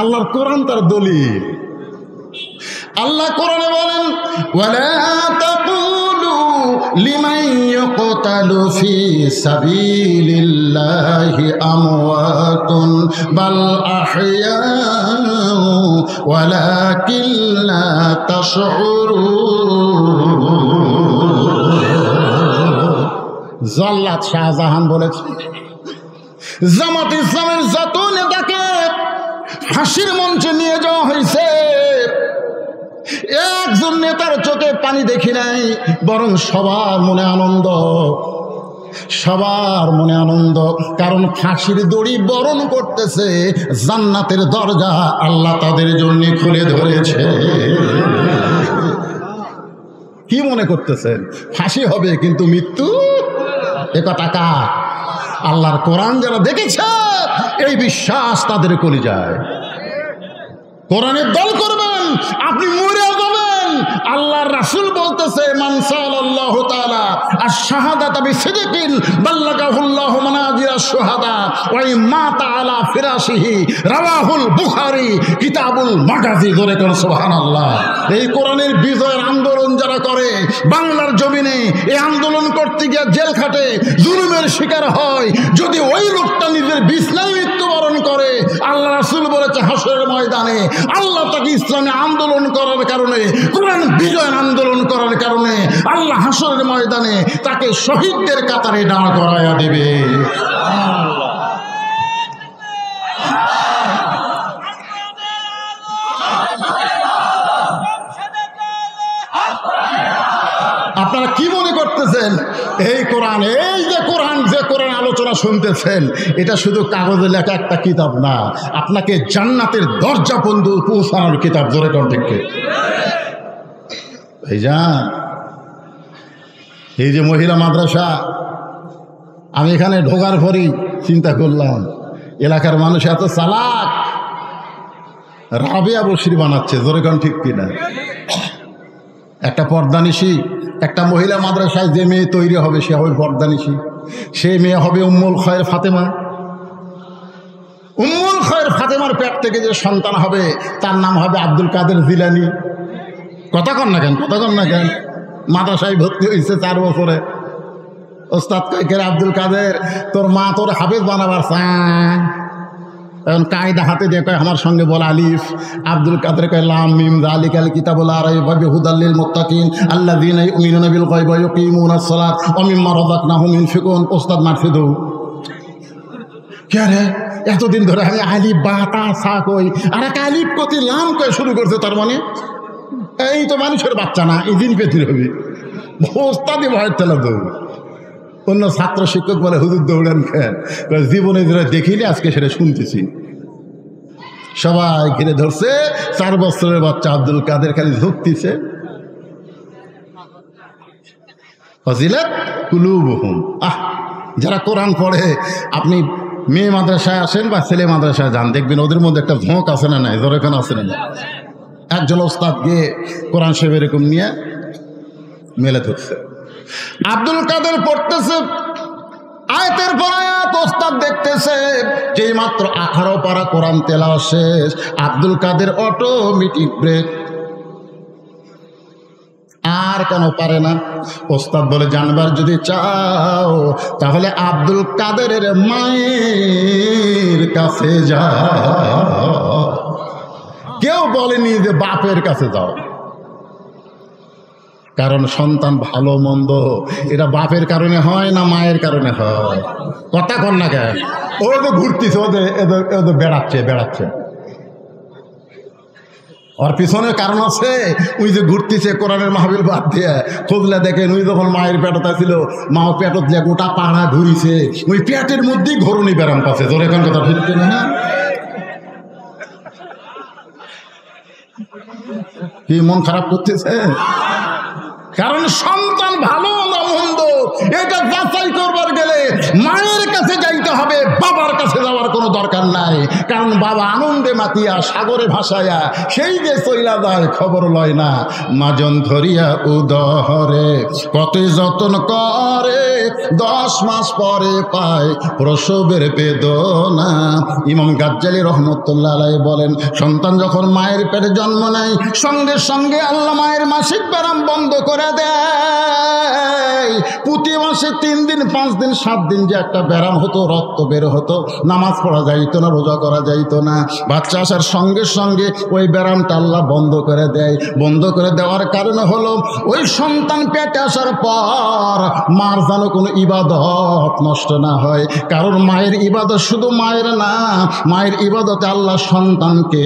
আল্লাহর কোরআন তার দলিল। আল্লাহ কোরআনে বলেন ওয়ালা তাকুলু লিমান ইয়াকতালু ফি সাবিলিল্লাহি আমওয়াতুন বাল আহইয়াউ ওয়ালাকিন লা তাশউরুন। জাল্লাত শাহজাহান বলেছে, জামাত ইসলামের যত নেতাকে ফাঁসির মঞ্চে নিয়ে যাওয়া হয়েছে, একজন নেতার চোখে পানি দেখি নাই, বরং সবার মনে আনন্দ, সবার মনে আনন্দ। কারণ ফাঁসির দড়ি বরণ করতেছে, জান্নাতের দরজা আল্লাহ তাদের জন্য খুলে ধরেছে। কি মনে করতেছেন? ফাঁসি হবে কিন্তু মৃত্যু? এ কথা কার? আল্লাহর কোরআন যারা দেখেছে এই বিশ্বাস তাদের কলিজায়। কোরআনের দল করবেন, আপনি মরে যাবেন। আল্লাহর রাসূল বলতেছে মান সাল্লাল্লাহু তাআলা আশ-শাহাদাতা বিসিদকিন বাল্লাগাহুল্লাহু মানাজিরাশ শুহাদা ওয়া ইমাতা আলা ফিরাশিহি রাওয়াহুল বুখারী কিতাবুল মাগাজি। ধরে কোন সুবহানাল্লাহ। এই কোরআনের বিজয়ের আন্দোলন যারা করে বাংলার জমিনে, এই আন্দোলন করতে গিয়ে জেল খাটে, জুলুমের শিকার হয়, যদি ওই লোকটা নিজের বিছনায় মৃত্যুবরণ করে, আল্লাহ রাসূল বলেছে হাসরের ময়দানে আল্লাহ তাকে ইসলামে আন্দোলন করার কারণে, কোরআন বিজয়ের আন্দোলন করার কারণে আল্লাহ হাসরের ময়দানে তাকে শহীদদের কাতারে দাঁড় করায়া দেবে। আপনারা কি মনে করতেছেন এই কোরআন, এই যে কোরআন, যে কোরআন আলোচনা শুনতেছেন, এটা শুধু কাগজে লেখা একটা কিতাব না, আপনাকে জান্নাতের দরজা পর্যন্ত পৌঁছানোর কিতাব। জোরে কোন ঠিক? ভাইজান, এই যে মহিলা মাদ্রাসা, আমি এখানে ঢোকার পরই চিন্তা করলাম এলাকার মানুষ এত চালাক, রাবেয়া বসির বানাচ্ছে। জোরে কোন ঠিক কিনা? একটা পর্দানিশী, একটা মহিলা মাদ্রাসায় যে মেয়ে তৈরি হবে সে হবে পর্দানিশী। সেই মেয়ে হবে উম্মুল খয়ের ফাতেমা। উম্মুল খয়ের ফাতেমার পেট থেকে যে সন্তান হবে তার নাম হবে আব্দুল কাদের জিলানী। কথা কন না কেন? কথা কন না কেন? মাদ্রাসায় ভর্তি হয়েছে 4 বছরে। ওস্তাদ কয় আব্দুল কাদের, তোর মা তোর হাফেজ বানাবার চায়। এখন কায়দা হাতে দিয়ে কয় আমার সঙ্গে বল আলিফ। আব্দুল কাদের কয় লাম মিম যালিকাল কিতাবুল লা রাইবা ফিহি হুদাল লিল মুত্তাকিন আল্লাযীনা ইউমিনুনা বিল গায়বি ওয়া ইউকিমুনাস সালাত ওয়া মিম্মা রাযাকনাহুম ইউনফিকুন। ওস্তাদ মারছে দৌ। কে রে এতদিন ধরে আমি আলিফ বা তা সা কই, আর এক আলিফ কতি লাম কয় শুরু করছে, তার মানে এই তো মানুষের বাচ্চা না, এই দিন পেতে হবে। ওস্তাদই ভয়ের তেলা দৌড়। অন্য ছাত্র শিক্ষক বলে হুজুর দৌড়ান খেন, জীবনে যেটা দেখিনি আজকে সেটা শুনতেছি। সবাই ঘিরে ধরছে, 4 বছরের বাচ্চা আব্দুল কাদের খালি ঝুঁকতেছে। ফজিলাত কুলুবুহুম। যারা কোরআন পড়ে, আপনি মেয়ে মাদ্রাসায় আসেন বা ছেলে মাদ্রাসায় যান, দেখবেন ওদের মধ্যে একটা ঝোঁক আছে না নাই? জোরেখান আছে না? একজন ওস্তাদ গিয়ে কোরআন শরীফ এরকম নিয়ে মেলে ধরছে, আব্দুল কাদের পড়তেছে আয়াতের পর আয়াত, ওস্তাদ দেখতেছে। যেই মাত্র 18 পারা কোরআন তেলাওয়াত শেষ, আব্দুল কাদের অটোমেটিক ব্রেক। আর কেন পারে না? ওস্তাদ বলে জানবার যদি চাও তাহলে আব্দুল কাদেরের মায়ের কাছে যাও। কেউ বলেনি যে বাপের কাছে যাও, কারণ সন্তান ভালো মন্দ এটা বাপের কারণে হয় না মায়ের কারণে হয়? কথা কন না কেন? ও তো ঘুরতেছে, ওদের বেড়াচ্ছে। ওর পিছনে কারণ আছে। ওই যে ঘুরতেছে কোরআনের মাহফিল বাদ দিয়ে, খোঁজলে দেখেন ওই যখন মায়ের পেটটা ছিল, মাও পেটত দিয়ে গোটা পাড়া ঘুরিছে, ওই পেটের মধ্যেই ঘরুনি ব্যারাম পাচ্ছে। জোরে কোন কথা ঠিক না? কি মন খারাপ করতেছে? কারণ সন্তান ভালো না মন্দ এটা যাচাই করবার গেলে মায়ের কাছে যাইতে হবে, বাবার কাছে যাওয়ার কোনো দরকার নাই। কারণ বাবা আনন্দে মাতিয়া সাগরে ভাসাইয়া সেই যে চইলা যায় খবর লয় না। মাজন ধরিয়া উদহরে কত যত্ন করে, 10 মাস পরে পায় প্রসবের বেদনা। ইমাম গাজ্জালী রহমতুল্লাহ আলাইহি বলেন, সন্তান যখন মায়ের পেটে জন্ম নেয় সঙ্গে সঙ্গে আল্লাহ মায়ের মাসিক ব্যারাম বন্ধ করে দেয়। প্রতি মাসে 3 দিন 5 দিন 7 দিন যে একটা ব্যারাম হতো, রক্ত বের হতো, নামাজ পড়া যাইতো না, রোজা করা যাইতো না। বাচ্চা আসার সঙ্গে সঙ্গে ওই ব্যারামটা আল্লাহ বন্ধ করে দেয়। বন্ধ করে দেওয়ার কারণে হলো ওই সন্তান পেটে আসার পর মার যেন কোনো ইবাদত নষ্ট না হয়। কারণ মায়ের ইবাদত শুধু মায়ের না, মায়ের ইবাদতে আল্লাহ সন্তানকে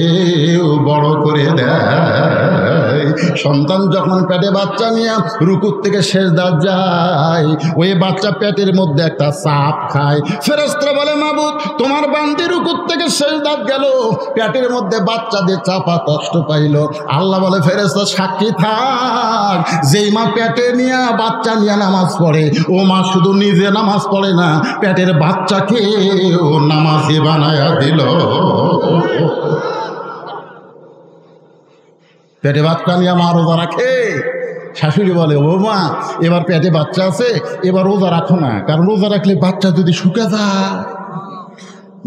বড় করে দেয়। সন্তান যখন পেটে বাচ্চা নিয়ে রুকুর থেকে সেজদা যায়, ওই বাচ্চা পেটের মধ্যে একটা চাপ খায়। ফেরেশতারা বলে, মাবুদ তোমার বান্দি রুকুর থেকে সেজদা গেল, পেটের মধ্যে বাচ্চাদের চাপা কষ্ট পাইল। আল্লাহ বলে, ফেরেশতা সাক্ষী থাক, যেই মা পেটে নিয়ে বাচ্চা নিয়ে নামাজ পড়ে, ও মা শুধু নিজে নামাজ পড়ে না, পেটের বাচ্চাকে ও নামাজি বানায়া দিল। পেটে বাচ্চা নিয়ে মা রোজা রাখে। শাশুড়ি বলে, ও মা এবার পেটে বাচ্চা আছে, এবার রোজা রাখো না, কারণ রোজা রাখলে বাচ্চা যদি শুকে যায়।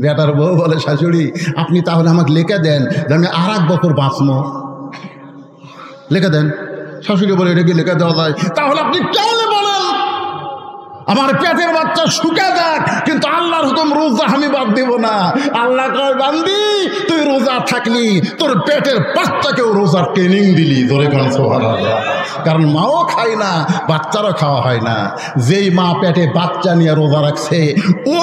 বেটার বউ বলে, শাশুড়ি আপনি তাহলে আমাকে লিখে দেন যে আমি আর 1 বছর বাঁচবো, লিখে দেন। শাশুড়ি বলে, এটা কি লিখে দেওয়া যায়? তাহলে আপনি কেমনে বলেন আমার পেটের বাচ্চা শুকে যাক, কিন্তু আল্লাহর হুকুম রোজা আমি বাদ দিব না। আল্লাহ কয়, বান্দি তুই রোজা থাকলি, তোর পেটের বাচ্চাকেও রোজার ট্রেনিং দিলি। ধরে কারণ সুবহানাল্লাহ। কারণ মাও খায় না, বাচ্চারও খাওয়া হয় না। যেই মা পেটে বাচ্চা নিয়ে রোজা রাখছে,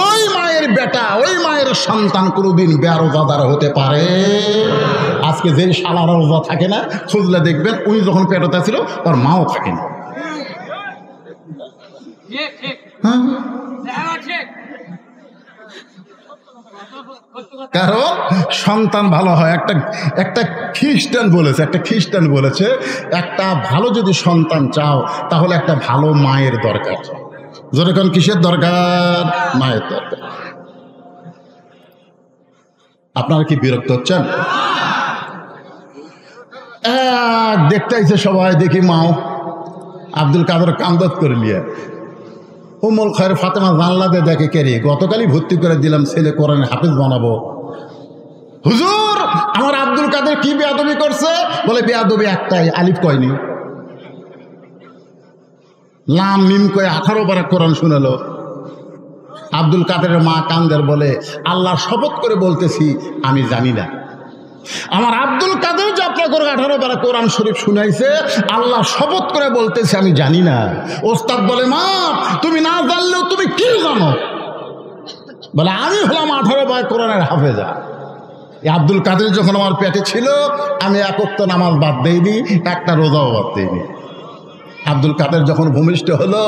ওই মায়ের বেটা, ওই মায়ের সন্তান কোনোদিন বেরোজাদার হতে পারে? আজকে যে শালারা রোজা থাকে না, খুঁজলে দেখবেন উনি যখন পেটে ছিল ওর মাও থাকে না। কারণ সন্তান ভালো হয়। একটা খ্রিস্টান বলেছে একটা ভালো যদি সন্তান চাও তাহলে একটা ভালো মায়ের দরকার। যেরকম কিসের দরকার? মায়ের দরকার। আপনারা কি বিরক্ত হচ্ছেন? দেখতে আইছে সবাই, দেখি মাও আব্দুল কাদের কামদত করে নিয়ে উম্মুল খায়ের ফাতেমা জানলা দিয়ে দেখে, কেরে গতকালই ভর্তি করে দিলাম, ছেলে কোরআনের হাফেজ বানাবো। হুজুর আমার আব্দুল কাদের কি বেয়াদবি করছে? বলে, বেয়াদবি একটাই, আলিফ কয়নি, লাম মিম কয়ে 18 বার কোরআন শুনালো। আব্দুল কাদেরের মা কান্দের, বলে, আল্লাহর শপথ করে বলতেছি আমি জানি না। আমার আব্দুল কাদের যে আপনাকে 18 বার কোরআন শরীফ শুনাইছে, আল্লাহ শপথ করে বলতেছে আমি জানি না। ওস্তাদ বলে, মা তুমি না জানলেও তুমি কি জানো? বলে, আমি হলাম 18 বার কোরআনের হাফেজা। আব্দুল কাদের যখন আমার পেটে ছিল, আমি 1 ওয়াক্ত নামাজ বাদ দেইনি, একটা রোজাও বাদ দেইনি। আব্দুল কাদের যখন ভূমিষ্ঠ হলো,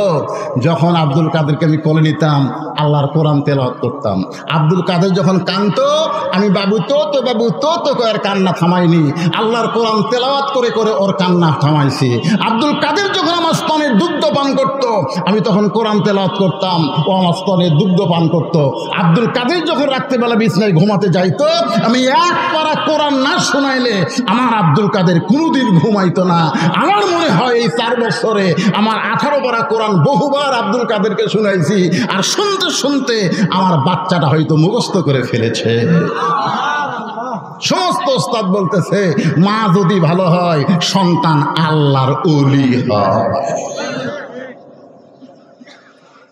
যখন আব্দুল কাদেরকে আমি কোলে নিতাম, আল্লাহর কোরআন তেলাওয়াত করতাম। আব্দুল কাদের যখন কাঁদতো, আমি বাবু তো বাবু তো আর কান্না থামাইনি, আল্লাহর কোরআন তেলাওয়াত করে করে ওর কান্না থামাইছি। আব্দুল কাদের যখন আমার স্তনের দুগ্ধ পান করতো, আমি তখন কোরআন তেলাওয়াত করতাম, ও আমার স্তনের দুগ্ধ পান করতো। আব্দুল কাদের যখন রাত্রেবেলা বিছনায় ঘুমাতে যাইতো, আমি 1 পারা কোরআন না শোনাইলে আমার আব্দুল কাদের কোনোদিন ঘুমাইতো না। আমার মনে হয় এই 4 বছরে আমার 18 পারা কোরআন বহুবার আব্দুল কাদেরকে শুনাইছি, আর শুনতে শুনতে আমার বাচ্চাটা হয়তো মুখস্থ করে ফেলেছে। সমস্ত ওস্তাদ বলতেছে, মা যদি ভালো হয় সন্তান আল্লাহর ওলি হয়।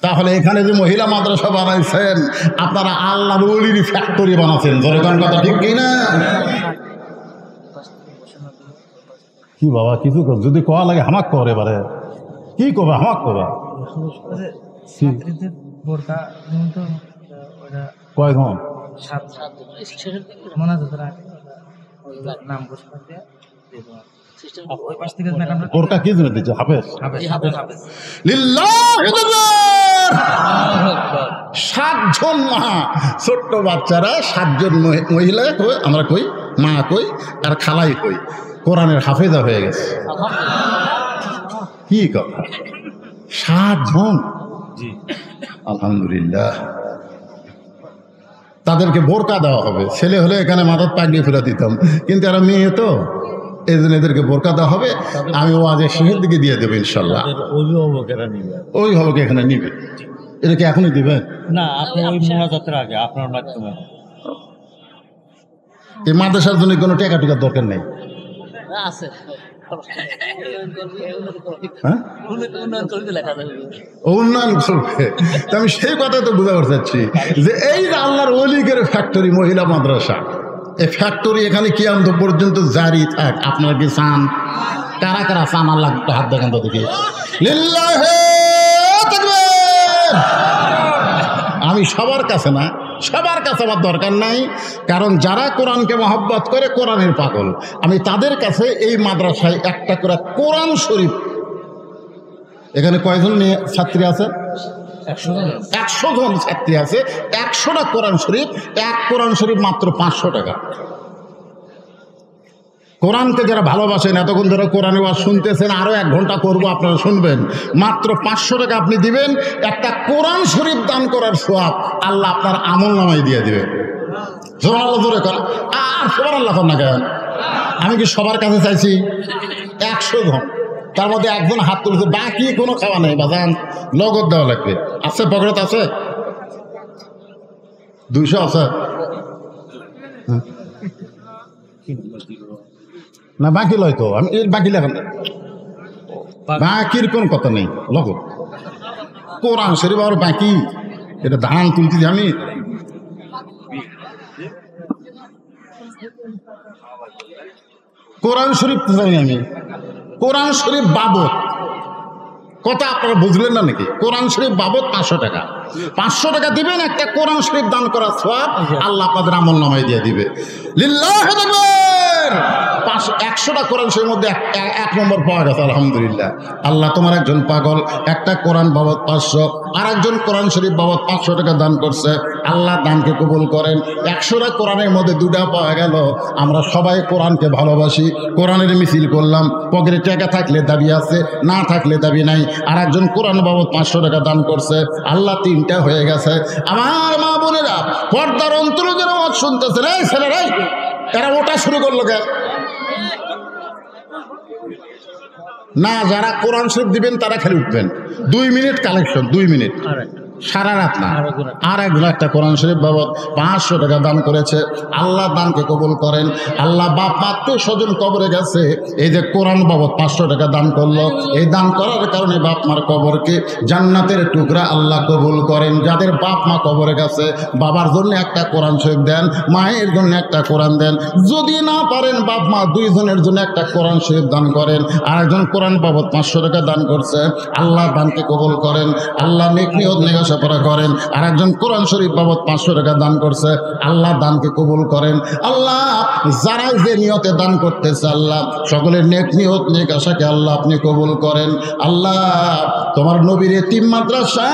তাহলে এখানে যে মহিলা মাদ্রাসা বানাইছেন, আপনারা আল্লাহর ওলির ফ্যাক্টরি বানাচ্ছেন। জনগণ কথা ঠিক কিনা? কি বাবা কিছু যদি কোয়া লাগে হামাক কর, এবারে কি করবা হামাক করবা? কয় ঘন বোরকা কি জন্য দিচ্ছে? হাফেজ। সাতজন মা, ছোট্ট বাচ্চারা, সাতজন মহিলা কই, আমরা কই মা কই, আর খালাই কই, কোরআনের হাফেজা হয়ে গেছে। কি কথা, 7 জন! আলহামদুলিল্লাহ। তাদেরকে বোরকা দেওয়া হবে। ছেলে হলে এখানে মাথার পাগড়ি ফেলে দিতাম, কিন্তু এরা মেয়ে তো, এই জন্য এদেরকে বোরকা দেওয়া হবে। আমি ওয়াজের শেষের দিকে দিয়ে দেবো ইনশাল্লাহ। অভিভাবক এখানে নিবে। এটা কি এখনই দিবেন? না, আপনি ওই মোনাজাতের আগে আপনার মাধ্যমে। এই মাদ্রাসার জন্য কোনো টাকা টুকার দরকার নেই। আছে, উন্নয়ন করবে। আমি সেই কথা তো বুঝাতে চাচ্ছি যে এই আল্লাহর ওলিগের ফ্যাক্টরি মহিলা মাদ্রাসা, এই ফ্যাক্টরি এখানে কিয়ামত পর্যন্ত জারি থাক। আপনারা কি চান? কারা কারা চান? আল্লাহ হাত দেখান তো দেখি। লিল্লাহি তাকবীর। আমি সবার কাছে না, সবার কাছে আমার দরকার নাই, কারণ যারা কোরআনকে মহব্বত করে, কোরআনের পাগল, আমি তাদের কাছে এই মাদ্রাসায় একটা করে কোরআন শরীফ। এখানে কয়জন ছাত্রী আছে? 100 জন ছাত্রী আছে। 100টা কোরআন শরীফ, এক কোরআন শরীফ মাত্র 500 টাকা। কোরআনকে যারা ভালোবাসেন, এতক্ষণ ধরে কোরআনে ওয়াজ শুনতেছেন, আরো 1 ঘন্টা করবো, আপনারা শুনবেন। মাত্র 500 টাকা আপনি দিবেন, একটা কোরআন শরীফ দান করার সওয়াব আল্লাহ আপনার আমল নামায় দিয়ে দিবেন। সুবহানাল্লাহ জোরে কর। আর সুবহানাল্লাহ কর না কেন? আমি কি সবার কাছে চাইছি? 100 জন, তার মধ্যে 1 জন হাত তুলেছে, বাকি কোনো খাওয়া নেই। বাজান নগদ দেওয়া লাগবে। আছে পকেট আছে? 200 আছে না? বাকি লয় তো, আমি বাকি লেখেন, বাকির কোন কথা নেই। লগ কোরআন শরীফ আর বাকি, এটা ধান তুলছি আমি। কোরআন শরীফ জানি আমি, কোরআন শরীফ বাবদ কথা আপনারা বুঝলেন না নাকি? কোরআন শরীফ বাবদ 500 টাকা। 500 টাকা দিবেন, একটা কোরআন শরীফ দান করার সওয়াব আল্লাহ আপনাদের আমল নামায় দিয়ে দিবে। লিল্লাহি তাকবীর। 100টা কোরআন শরীফের মধ্যে 1 নম্বর পাওয়া গেছে। আলহামদুলিল্লাহ। আল্লাহ তোমার একজন পাগল, একটা কোরআন বাবদ 500, আর একজন কোরআন শরীফ বাবদ 500 টাকা দান করছে। আল্লাহ দানকে কবুল করেন। 100টা কোরআনের মধ্যে 2টা পাওয়া গেল। আমরা সবাই কোরআনকে ভালোবাসি, কোরআনের মিছিল করলাম। পকেটে টাকা থাকলে দাবি আছে, না থাকলে দাবি নাই। আর একজন কোরআন বাবদ 500 টাকা দান করছে। আল্লাহ 3টা হয়ে গেছে। আমার মা বোনেরা, পর্দার অন্তরে যারা ওয়াজ শুনতেছেন, এই ছেলেরাই এরা ওটা শুরু করলো কেন? না, যারা কোরআন শরীফ দিবেন তারা খালি উঠবেন। 2 মিনিট কালেকশন, 2 মিনিট, সারা রাত না। আর একজন একটা কোরআন শরীফ বাবদ 500 টাকা দান করেছে। আল্লাহ দানকে কবুল করেন। আল্লাহ বাপ মাত্র স্বজন কবরে গেছে, এই যে কোরআন বাবদ 500 টাকা দান করলো, এই দান করার কারণে বাপ মার কবরকে জান্নাতের টুকরা আল্লাহ কবুল করেন। যাদের বাপ মা কবরে গেছে, বাবার জন্য একটা কোরআন শরীফ দেন, মায়ের জন্য একটা কোরআন দেন। যদি না পারেন বাপ মা 2 জনের জন্য একটা কোরআন শরীফ দান করেন। আর একজন কোরআন বাবদ 500 টাকা দান করছে, আল্লাহ দানকে কবুল করেন। আল্লাহ নেক নিয়ত নেগাশা করেন। আর একজন কোরআন শরীফ বাবদ 500 টাকা দান করছে, আল্লাহ দানকে কবুল করেন। আল্লাহ যারা যে নিয়তে দান করতেছে, আল্লাহ সকলের নেক নিয়ত নেক আশাকে আল্লাহ আপনি কবুল করেন। আল্লাহ তোমার নবীর এতিম মাদ্রাসা,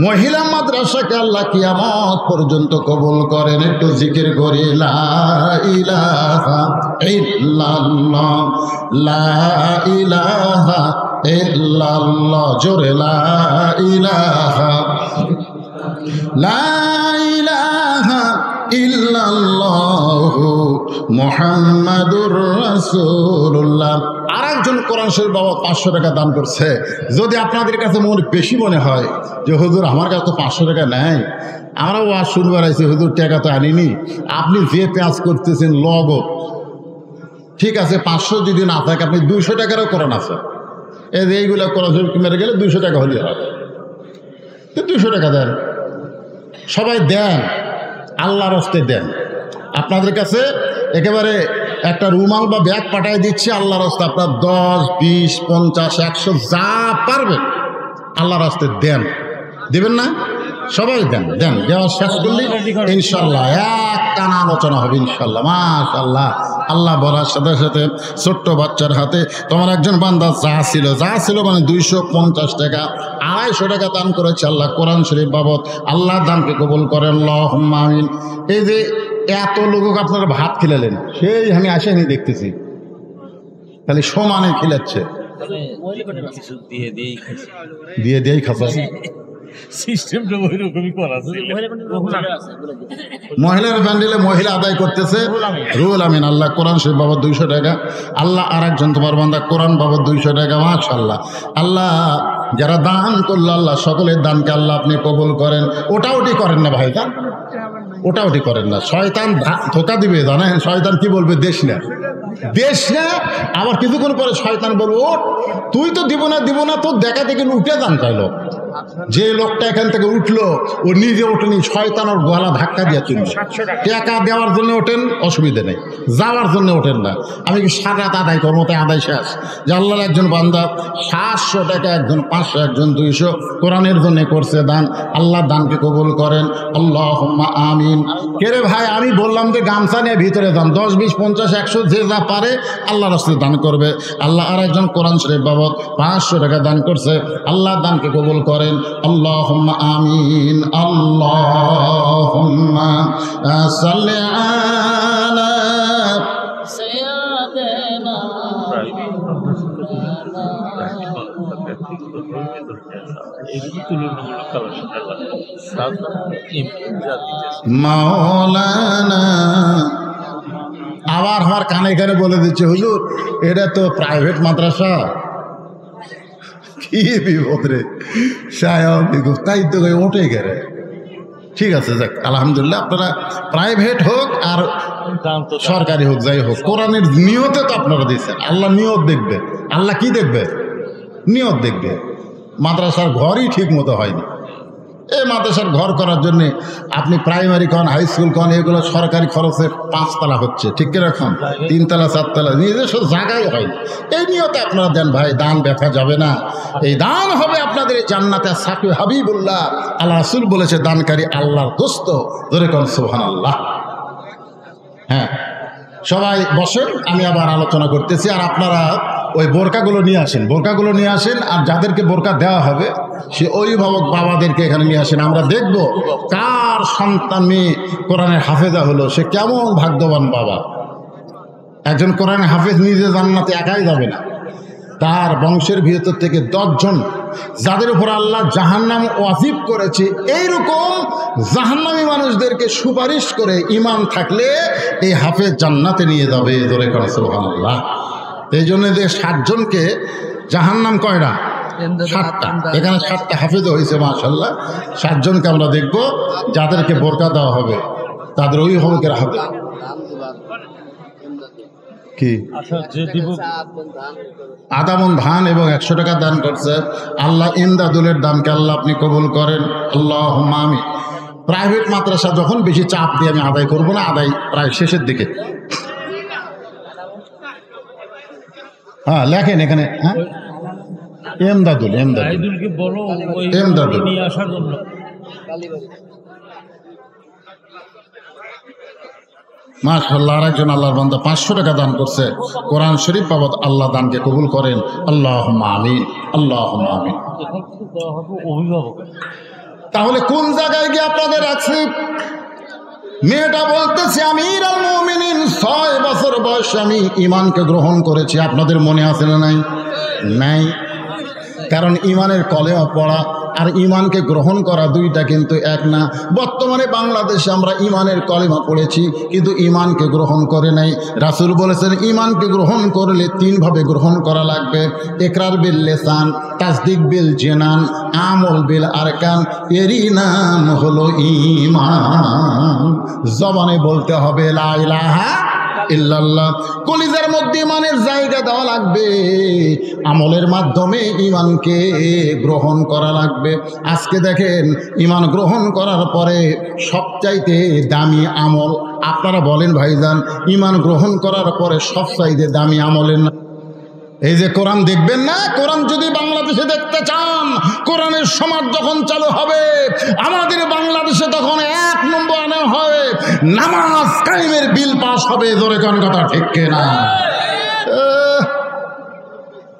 মহিলা মাদ্রাসাকে আল্লাহ কিয়ামত পর্যন্ত কবুল করেন। একটু জিকির করি, লা ইলাহা ইল্লাল্লাহ, লা ইলাহা ইল্লাল্লাহ, জোরে লা ইলাহা, লা ইলাহা ইল্লাল্লাহু মুহাম্মাদুর রাসূলুল্লাহ। আর একজন কোরআন শরীফ বাবা 500 টাকা দান করছে। যদি আপনাদের কাছে মনে বেশি মনে হয় যে হুজুর আমার কাছে তো 500 টাকা নেই, আমরা ওয়াজ শুনবার আইছি, হুজুর টাকা তো আনিনি, আপনি যে পেঁয়াজ করতেছেন লগো, ঠিক আছে 500 যদি না থাকে আপনি 200 টাকারও কোরআন আছে, এই যে এইগুলো কোরআন শরীফ মেরে গেলে 200 টাকা হলে হবে, তো 200 টাকা দেন, সবাই দেন, আল্লাহর হস্তে দেন। আপনাদের কাছে একেবারে একটা রুমাল বা ব্যাগ পাঠিয়ে দিচ্ছি আল্লাহর হস্তে, আপনার 10, 20, 50, 100 যা পারবেন আল্লাহর হস্তে দেন। দেবেন না? সবাই দেন, দেন। দেওয়া শেষ করলে ইনশাল্লাহ এক টানা আলোচনা হবে ইনশাল্লাহ। মাশাআল্লাহ, আল্লাহ বলার সাথে সাথে ছোট্ট বাচ্চার হাতে তোমার একজন বান্দা যা ছিল মানে 250 টাকা 250 টাকা দান করেছে আল্লাহ কোরআন শরীফ বাবদ। আল্লাহ দানকে কবুল করেন, আল্লাহুম্মা আমিন। এই যে এত লোক আপনারা ভাত খেলালেন, সেই আমি আসেনি দেখতেছি, খালি সমানে খেলাচ্ছে, কিছু দিয়ে দিয়েই খাচ্ছে। সিস্টেমটা ওইরকমই করা আছে। মহিলার ব্যান্ডেলে মহিলা আদায় করতেছে রুহুল আমিন। আল্লাহ কোরআন শরীফ বাবদ 200 টাকা। আল্লাহ আর একজন তোমার বান্দা কোরআন বাবদ 200 টাকা। মাশাআল্লাহ। আল্লাহ যারা দান করলো আল্লাহ সকলের দানকে আল্লাহ আপনি কবুল করেন। ওটাওটি করেন না ভাই, ওটাওটি করেন না। শয়তান ধোকা দিবে, জানেন শয়তান কি বলবে? দেশ না। আবার কিছুক্ষণ পরে শয়তান বলবো তুই তো দিব না, তোর দেখা দেখে উঠে যান চাইলো। যে লোকটা এখান থেকে উঠলো ও নিজে ওঠেনি, শয়তান ওর গলা ধাক্কা দিয়ে তুলবে। টাকা দেওয়ার জন্য ওঠেন, অসুবিধা নেই, যাওয়ার জন্য ওঠেন না। আমি কি সারা রাত আদায় করবো, তাই আদায় শেষ। যে আল্লাহর একজন বান্দা 700 টাকা, একজন 500, একজন 200 কোরআনের জন্য করছে দান। আল্লাহ দানকে কবুল করেন, আল্লাহুম্মা আমিন। কে রে ভাই, আমি বললাম যে গামছা নিয়ে ভিতরে যান, 10, 20, 50, 100 যে যা পারে আল্লাহ রাস্তায় দান করবে। আল্লাহ আর একজন কোরআন শরীফ বাবদ 500 টাকা দান করছে। আল্লাহ দানকে কবুল করেন, আল্লাহুম্মা আমিন। আল্লাহুম্মা সাল্লি আলা সাইয়্যিদিনা মাওলানা। আবার আমার কানে কানে বলে দিচ্ছে হুজুর এটা তো প্রাইভেট মাদ্রাসা। কি বিপদ রে সাহেব, তাই তো ওঠে গেলে। ঠিক আছে, যাক আলহামদুলিল্লাহ। আপনারা প্রাইভেট হোক আর সরকারি হোক, যাই হোক, কোরআনের নিয়তে তো আপনারা দিচ্ছেন। আল্লাহ নিয়ত দেখবে। আল্লাহ কি দেখবে? নিয়ত দেখবে। মাদ্রাসার ঘরই ঠিক মতো হয়নি। এই মাদ্রাসার ঘর করার জন্যে আপনি প্রাইমারি কন, হাই স্কুল কন, এগুলো সরকারি খরচে 5 তলা হচ্ছে, ঠিক কিরকম 3 তলা 4 তলা, নিজস্ব জায়গায় হয়। এই নিয়তে আপনারা দেন ভাই, দান ব্যথা যাবে না। এই দান হবে আপনাদের জান্নাতে সাকি। হাবিবুল্লাহ আল্লাহ রাসূল বলেছে দানকারী আল্লাহর দোস্ত। ধরে কোন সুবহানাল্লাহ। হ্যাঁ, সবাই বসেন, আমি আবার আলোচনা করতেছি। আর আপনারা ওই বোরকাগুলো নিয়ে আসেন, আর যাদেরকে বোরকা দেওয়া হবে সে অভিভাবক বাবাদেরকে এখানে নিয়ে আসেন। আমরা দেখব কার সন্তান মেয়ে কোরআনের হাফেজা হলো, সে কেমন ভাগ্যবান বাবা। একজন কোরআনের হাফেজ নিজে জান্নাতে একাই যাবে না, তার বংশের ভিতর থেকে 10 জন যাদের উপর আল্লাহ জাহান্নাম ওয়াজিব করেছে, এইরকম জাহান্নামী মানুষদেরকে সুপারিশ করে ইমান থাকলে এই হাফেজ জান্নাতে নিয়ে যাবে। ধরে করে সুবহানাল্লাহ। এই জন্য যে 60 জনকে জাহান্নাম কয়টা? 7টা। এখানে 7টা হাফেজ হয়েছে মাশাআল্লাহ। 60 জনকে আমরা দেখব যাদেরকে বোরকা দেওয়া হবে, তাদের অভিভাবকের হাতে কি আধা মণ ধান এবং 100 টাকা দান করছে। আল্লাহ ইমদাদুলের দানকে আল্লাহ আপনি কবুল করেন, আল্লাহুম্মা আমিন। প্রাইভেট মাদ্রাসা যখন বেশি চাপ দিয়ে আমি আদায় করবো না, আদায় প্রায় শেষের দিকে। হ্যাঁ লেখেন এখানে। হ্যাঁ, এমদাদুল মাশাআল্লাহ। আর একজন আল্লাহর বান্দা 500 টাকা দান করছে কোরআন শরীফ বাবদ। আল্লাহ দানকে কবুল করেন, আল্লাহুম্মা আমিন, আল্লাহুম্মা আমিন। তাহলে কোন জায়গায় গিয়ে আপনাদের আছে? মেয়েটা বলতেছে আমিরুল মুমিনিন 6 বছর বয়সে আমি ঈমানকে গ্রহণ করেছি। আপনাদের মনে আছে না? নাই। কারণ ঈমানের কলেমা পড়া আর ঈমানকে গ্রহণ করা দুইটা কিন্তু এক না। বর্তমানে বাংলাদেশে আমরা ঈমানের কলেমা পড়েছি কিন্তু ঈমানকে গ্রহণ করে নাই। রাসূল বলেছেন ঈমানকে গ্রহণ করলে 3 ভাবে গ্রহণ করা লাগবে। ইকরার বিল লিসান, তাসদিক বিল জিনান, আমল বিল আরকান। এরই নাম হলো ঈমান। জবানে বলতে হবে লা ইলাহা ইল্লাল্লাহ। কলিজার মধ্যে ঈমানের জায়গা দেওয়া লাগবে, আমলের মাধ্যমে ঈমানকে গ্রহণ করা লাগবে। আজকে দেখেন ঈমান গ্রহণ করার পরে সবচাইতে দামি আমল, আপনারা বলেন ভাইজান, ঈমান গ্রহণ করার পরে সবচাইতে দামি আমলের না এই যে কোরআন দেখবেন না? কোরআন যদি বাংলাদেশে দেখতে চান, কোরআনের সমাজ যখন চালু হবে আমাদের বাংলাদেশে, তখন 1 নম্বর আনা হবে নামাজ কায়েমের বিল পাস হবে। জোরে কোন কথা ঠিক কিনা?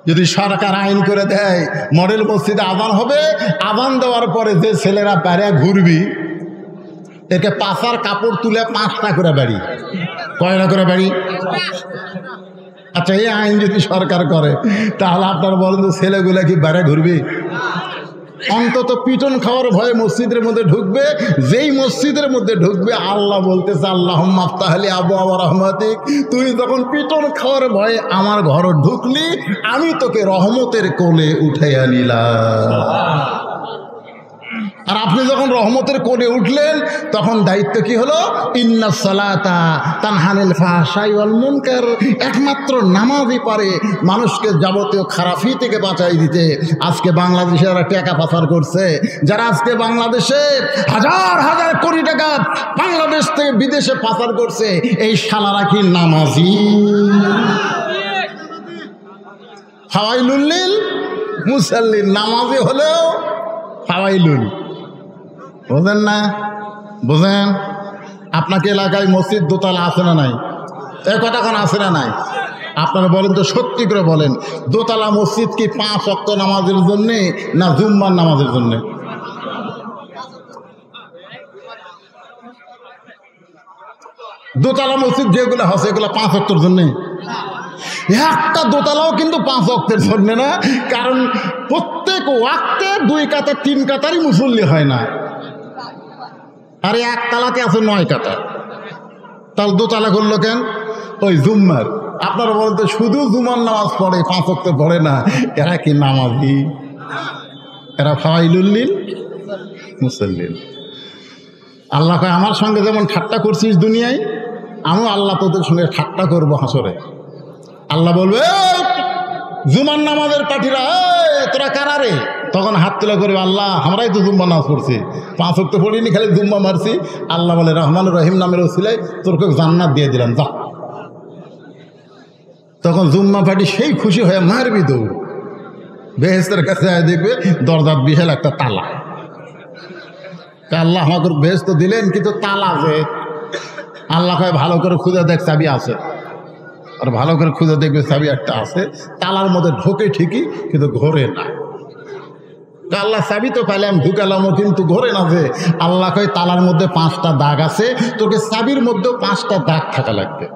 যদি সরকার আইন করে দেয় মডেল মসজিদে আজান হবে, আজান দেওয়ার পরে যে ছেলেরা বাইরে ঘুরবি একে পাশার কাপড় তুলে 5টা করে বাড়ি, কয়টা করে বাড়ি? আচ্ছা, এই আইন যদি সরকার করে তাহলে আপনার বলেন তো ছেলেগুলা কি বাইরে ঘুরবি? অন্তত পিটন খাওয়ার ভয়ে মসজিদের মধ্যে ঢুকবে। যেই মসজিদের মধ্যে ঢুকবে আল্লাহ বলতেছে আল্লাহুম্মা আফতাহলি আবওয়াবা রাহমাতিক, তুই যখন পিটন খাওয়ার ভয়ে আমার ঘর ঢুকলি আমি তোকে রহমতের কোলে উঠাইয়া নিলাম। আর আপনি যখন রহমতের কোলে উঠলেন তখন দায়িত্ব কি হলো? ইন্নাস সালাতা তানহানিল ফাহশাই ওয়াল মুনকার। একমাত্র নামাজই পারে মানুষকে যাবতীয় খারাপি থেকে বাঁচাই দিতে। আজকে বাংলাদেশে যারা টাকা পাচার করছে, যারা আজকে বাংলাদেশে হাজার হাজার কোটি টাকা বাংলাদেশ থেকে বিদেশে পাচার করছে, এই শালারা কি নামাজি? ফাওয়াইলুল লিল মুসাল্লিন, নামাজি হলেও ফাওয়াইলুল। বোঝেন না? বোঝেন? আপনাকে এলাকায় মসজিদ দোতলা আছে না নাই? এ কটাক্ষণ আছে না নাই? আপনারা বলেন তো, সত্যি করে বলেন, দোতলা মসজিদ কি 5 ওয়াক্ত নামাজের জন্যে না জুম্মার নামাজের জন্যে? দোতলা মসজিদ যেগুলো আছে এগুলো 5 ওয়াক্তের জন্যে? একটা দোতলাও কিন্তু 5 ওয়াক্তের জন্য না, কারণ প্রত্যেক ওয়াক্তে 2 কাতার 3 কাতারই মুসল্লি হয় না। আর এক তালাতে আছে 9 কাতার, তাহলে দোতলা করলো কেন? ওই জুম্মার। আপনারা বলতে শুধু জুমার নামাজ পড়ে, 5 ওয়াক্ত পড়ে না, এরা কি নামাজি? এরা ফাওয়াইলুল লিল মুসাল্লিন। আল্লাহ কয় আমার সঙ্গে যেমন ঠাট্টা করছিস দুনিয়ায়, আমিও আল্লাহ তোদের সঙ্গে ঠাট্টা করবো হাসরে। আল্লাহ বলবে জুমার নামাজের পাঠিরা, তোরা কারা রে? তখন হাত তুলে করবে আল্লাহ আমরাই তো জুম্মা নামাজ পড়ছি, 5 ওয়াক্ত পড়িনি, খালি জুম্মা মারছি। আল্লাহ বলে রহমান রহিম নামের ওসিলায় তোরকে জান্নাত দিয়ে দিলাম, যা। তখন জুম্মা পাটি সেই খুশি হয়ে মারবি দৌড়, বেহেশতের কাছে দেখবে দরজার বিশাল একটা তালা। আল্লাহ আমাকে বেহেশত দিলেন, কিন্তু তালা যে। আল্লাহ কয় ভালো করে খুঁজে দেখ চাবি আছে, আর ভালো করে খুঁজে দেখবে চাবি একটা আছে, তালার মধ্যে ঢোকে ঠিকই কিন্তু ঘোরে না। আল্লাহ চাবি তো পাইলাম, ঢুকালামও, কিন্তু ঘোরে না যে। আল্লাহ কয় তালার মধ্যে 5টা দাগ আছে, তোকে চাবির মধ্যেও 5টা দাগ থাকা লাগবে।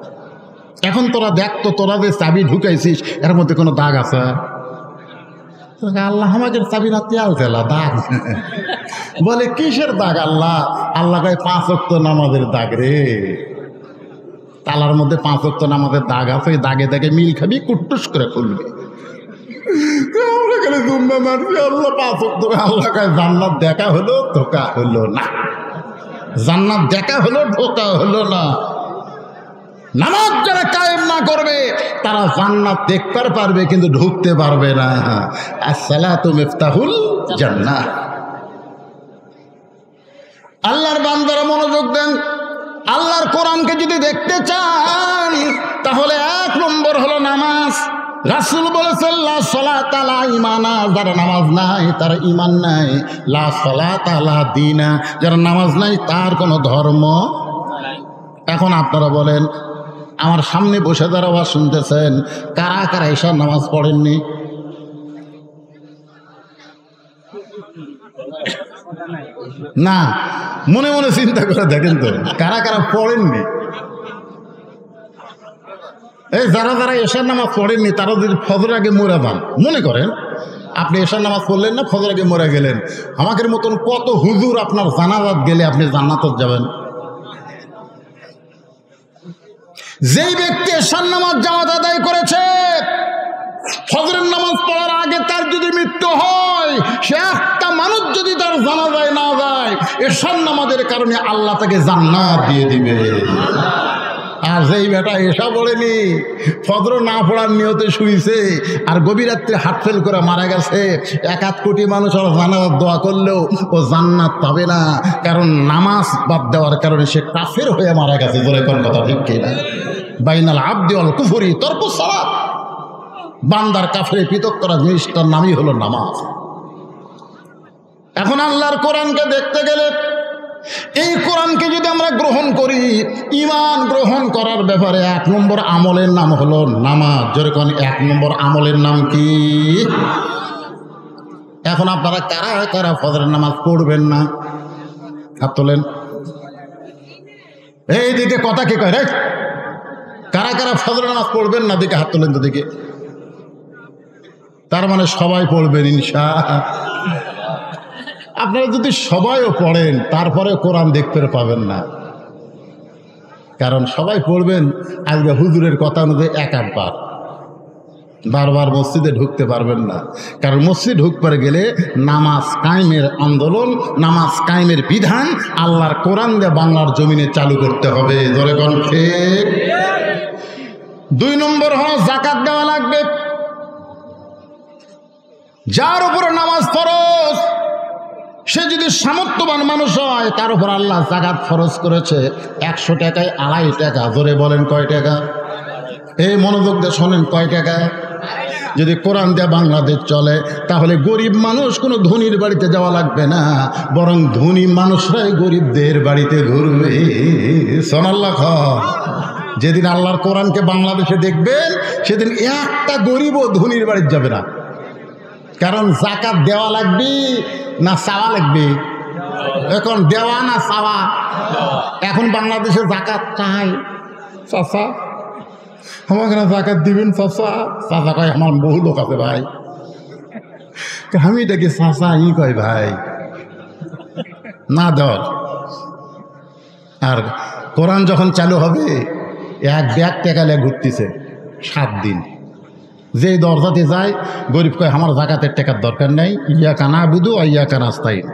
এখন তোরা দেখ তো, তোরা যে চাবি ঢুকাইছিস এর মধ্যে কোনো দাগ আছে? আল্লাহ আমাদের চাবি না তেল তেলা দাগ। বলে কিসের দাগ আল্লাহ? আল্লাহ কয় 5 ওয়াক্ত নামাজের দাগ রে। তালার মধ্যে 5 ওয়াক্ত নামাজের দাগ আছে, ওই দাগে দাগে মিল খাবি, কুট্টুস করে খুলবি। আমরা খালি জুম্মা মারছি, আল্লাহ 5 ওয়াক্ত। আল্লাহ কয় জান্নাত দেখা হলো, ধোকা হলো না। জান্নাত দেখা হলো, ধোকা হলো না। নামাজ যারা কায়েম না করবে তারা জান্নাত দেখতে পারবে কিন্তু ঢুকতে পারবে না। আসসালাতু মিফতাহুল জান্নাহ। আল্লাহর বান্দারা মনোযোগ দেন। আল্লাহর কোরআনকে যদি দেখতে চান তাহলে 1 নম্বর হলো নামাজ। রাসূল বলেছেন লা সালাতা লা ঈমানা, যারা নামাজ নাই তার ঈমান নাই। লা সালাতা লা দীনা, যারা নামাজ নাই তার কোনো ধর্ম। এখন আপনারা বলেন, আমার সামনে বসে যারা আওয়াজ শুনতেছেন, কারা কারা ঈশার নামাজ পড়েননি? না, মনে মনে চিন্তা করে দেখেন তো কারা কারা পড়েননি। এই যারা যারা ঈশার নামাজ পড়েননি তারা যদি ফজর আগে মরে যান, মনে করেন আপনি ঈশার নামাজ পড়লেন না, ফজর আগে মরে গেলেন, আমাদের মতন কত হুজুর আপনার জানাজাত গেলে আপনি জান্নাতে যাবেন। যেই ব্যক্তি ঈশার নামাজ জামাত আদায় করেছে, ফজরের নামাজ পড়ার আগে তার যদি মৃত্যু হয়, সে একটা মানুষ যদি তার জানাজায় না যায়, ঈশার নামাজের কারণে আল্লাহ তাকে জান্নাত দিয়ে দিবে। আর যেই বেটা এসা পড়েনি, ফজর না পড়ার নিয়তে শুইছে, আর গভীর রাত্রে হার্ট ফেল করে মারা গেছে, 1 কোটি মানুষ আর জান্নাত দোয়া করলেও ও জান্নাত পাবে না, কারণ নামাজ বাদ দেওয়ার কারণে সে কাফের হয়ে মারা গেছে। বলে কোন কথা ঠিক কিনা? বাইনাল আবদি ওয়াল কুফরি তরকুস সালাত। বান্দার কাফেরে পৃথক করা জিনিসটার নামই হলো নামাজ। এখন আল্লাহর কোরআনকে দেখতে গেলে এই কোরআনকে যদি আমরা গ্রহণ করি, ঈমান গ্রহণ করার ব্যাপারে 1 নম্বর আমলের নাম হলো নামাজ। যেরকম 1 নম্বর আমলের নাম কি? এখন আপনারা কারা কারা ফজরের নামাজ পড়বেন না? হাত তোলেন। এই দিকে কথা কে কয় রে? কারা কারা ফজরের নামাজ পড়বেন না? দিকে হাত তোলেন তো দিকে। তার মানে সবাই পড়বেন ইনশাআল্লাহ। আপনারা যদি সবাইও পড়েন তারপরে কোরআন দেখতে পাবেন না, কারণ সবাই পড়বেন আজকে হুজুরের কথা অনুযায়ী 1-8 বার, বারবার মসজিদে ঢুকতে পারবেন না। কারণ মসজিদ ঢুকতে গেলে নামাজ কায়েমের আন্দোলন, নামাজ কায়েমের বিধান আল্লাহর কোরআন দিয়ে বাংলার জমিনে চালু করতে হবে। ধরে কোন ঠিক। 2 নম্বর হলো যাকাত দেওয়া লাগবে। যার উপরে নামাজ ফরজ সে যদি সামর্থ্যবান মানুষ হয়, তার উপর আল্লাহ যাকাত ফরজ করেছে 100 টাকায় 2.5 টাকা। জোরে বলেন কয় টাকা? এই মনোযোগ দিয়ে শোনেন, কয় টাকা? যদি কোরআন দিয়ে বাংলাদেশ চলে তাহলে গরিব মানুষ কোনো ধনীর বাড়িতে যাওয়া লাগবে না, বরং ধনী মানুষরাই গরিবদের বাড়িতে ঘুরবে। সোনাল্লাহ। যেদিন আল্লাহর কোরআনকে বাংলাদেশে দেখবেন সেদিন একটা গরিবও ধনীর বাড়িতে যাবে না। কারণ যাকাত দেওয়া লাগবে না চাওয়া লাগবে? এখন দেওয়া না চাওয়া? এখন বাংলাদেশে যাকাত চাই। চাচা আমাকে না যাকাত দিবেন চাচা? চাচা কয় আমার বহু লোক আছে ভাই। আমি দেখি চাচা ই কয় ভাই না দেওয়ার। আর কোরআন যখন চালু হবে 1 ব্যাগ টাকা নিয়ে ঘুরতেছে 7 দিন। যেই দরজাতে যায় গরিব কয় আমার যাকাতের টাকার দরকার নেই, ইয়াকা নাবুদু ওয়া ইয়াকা নাস্তাইন।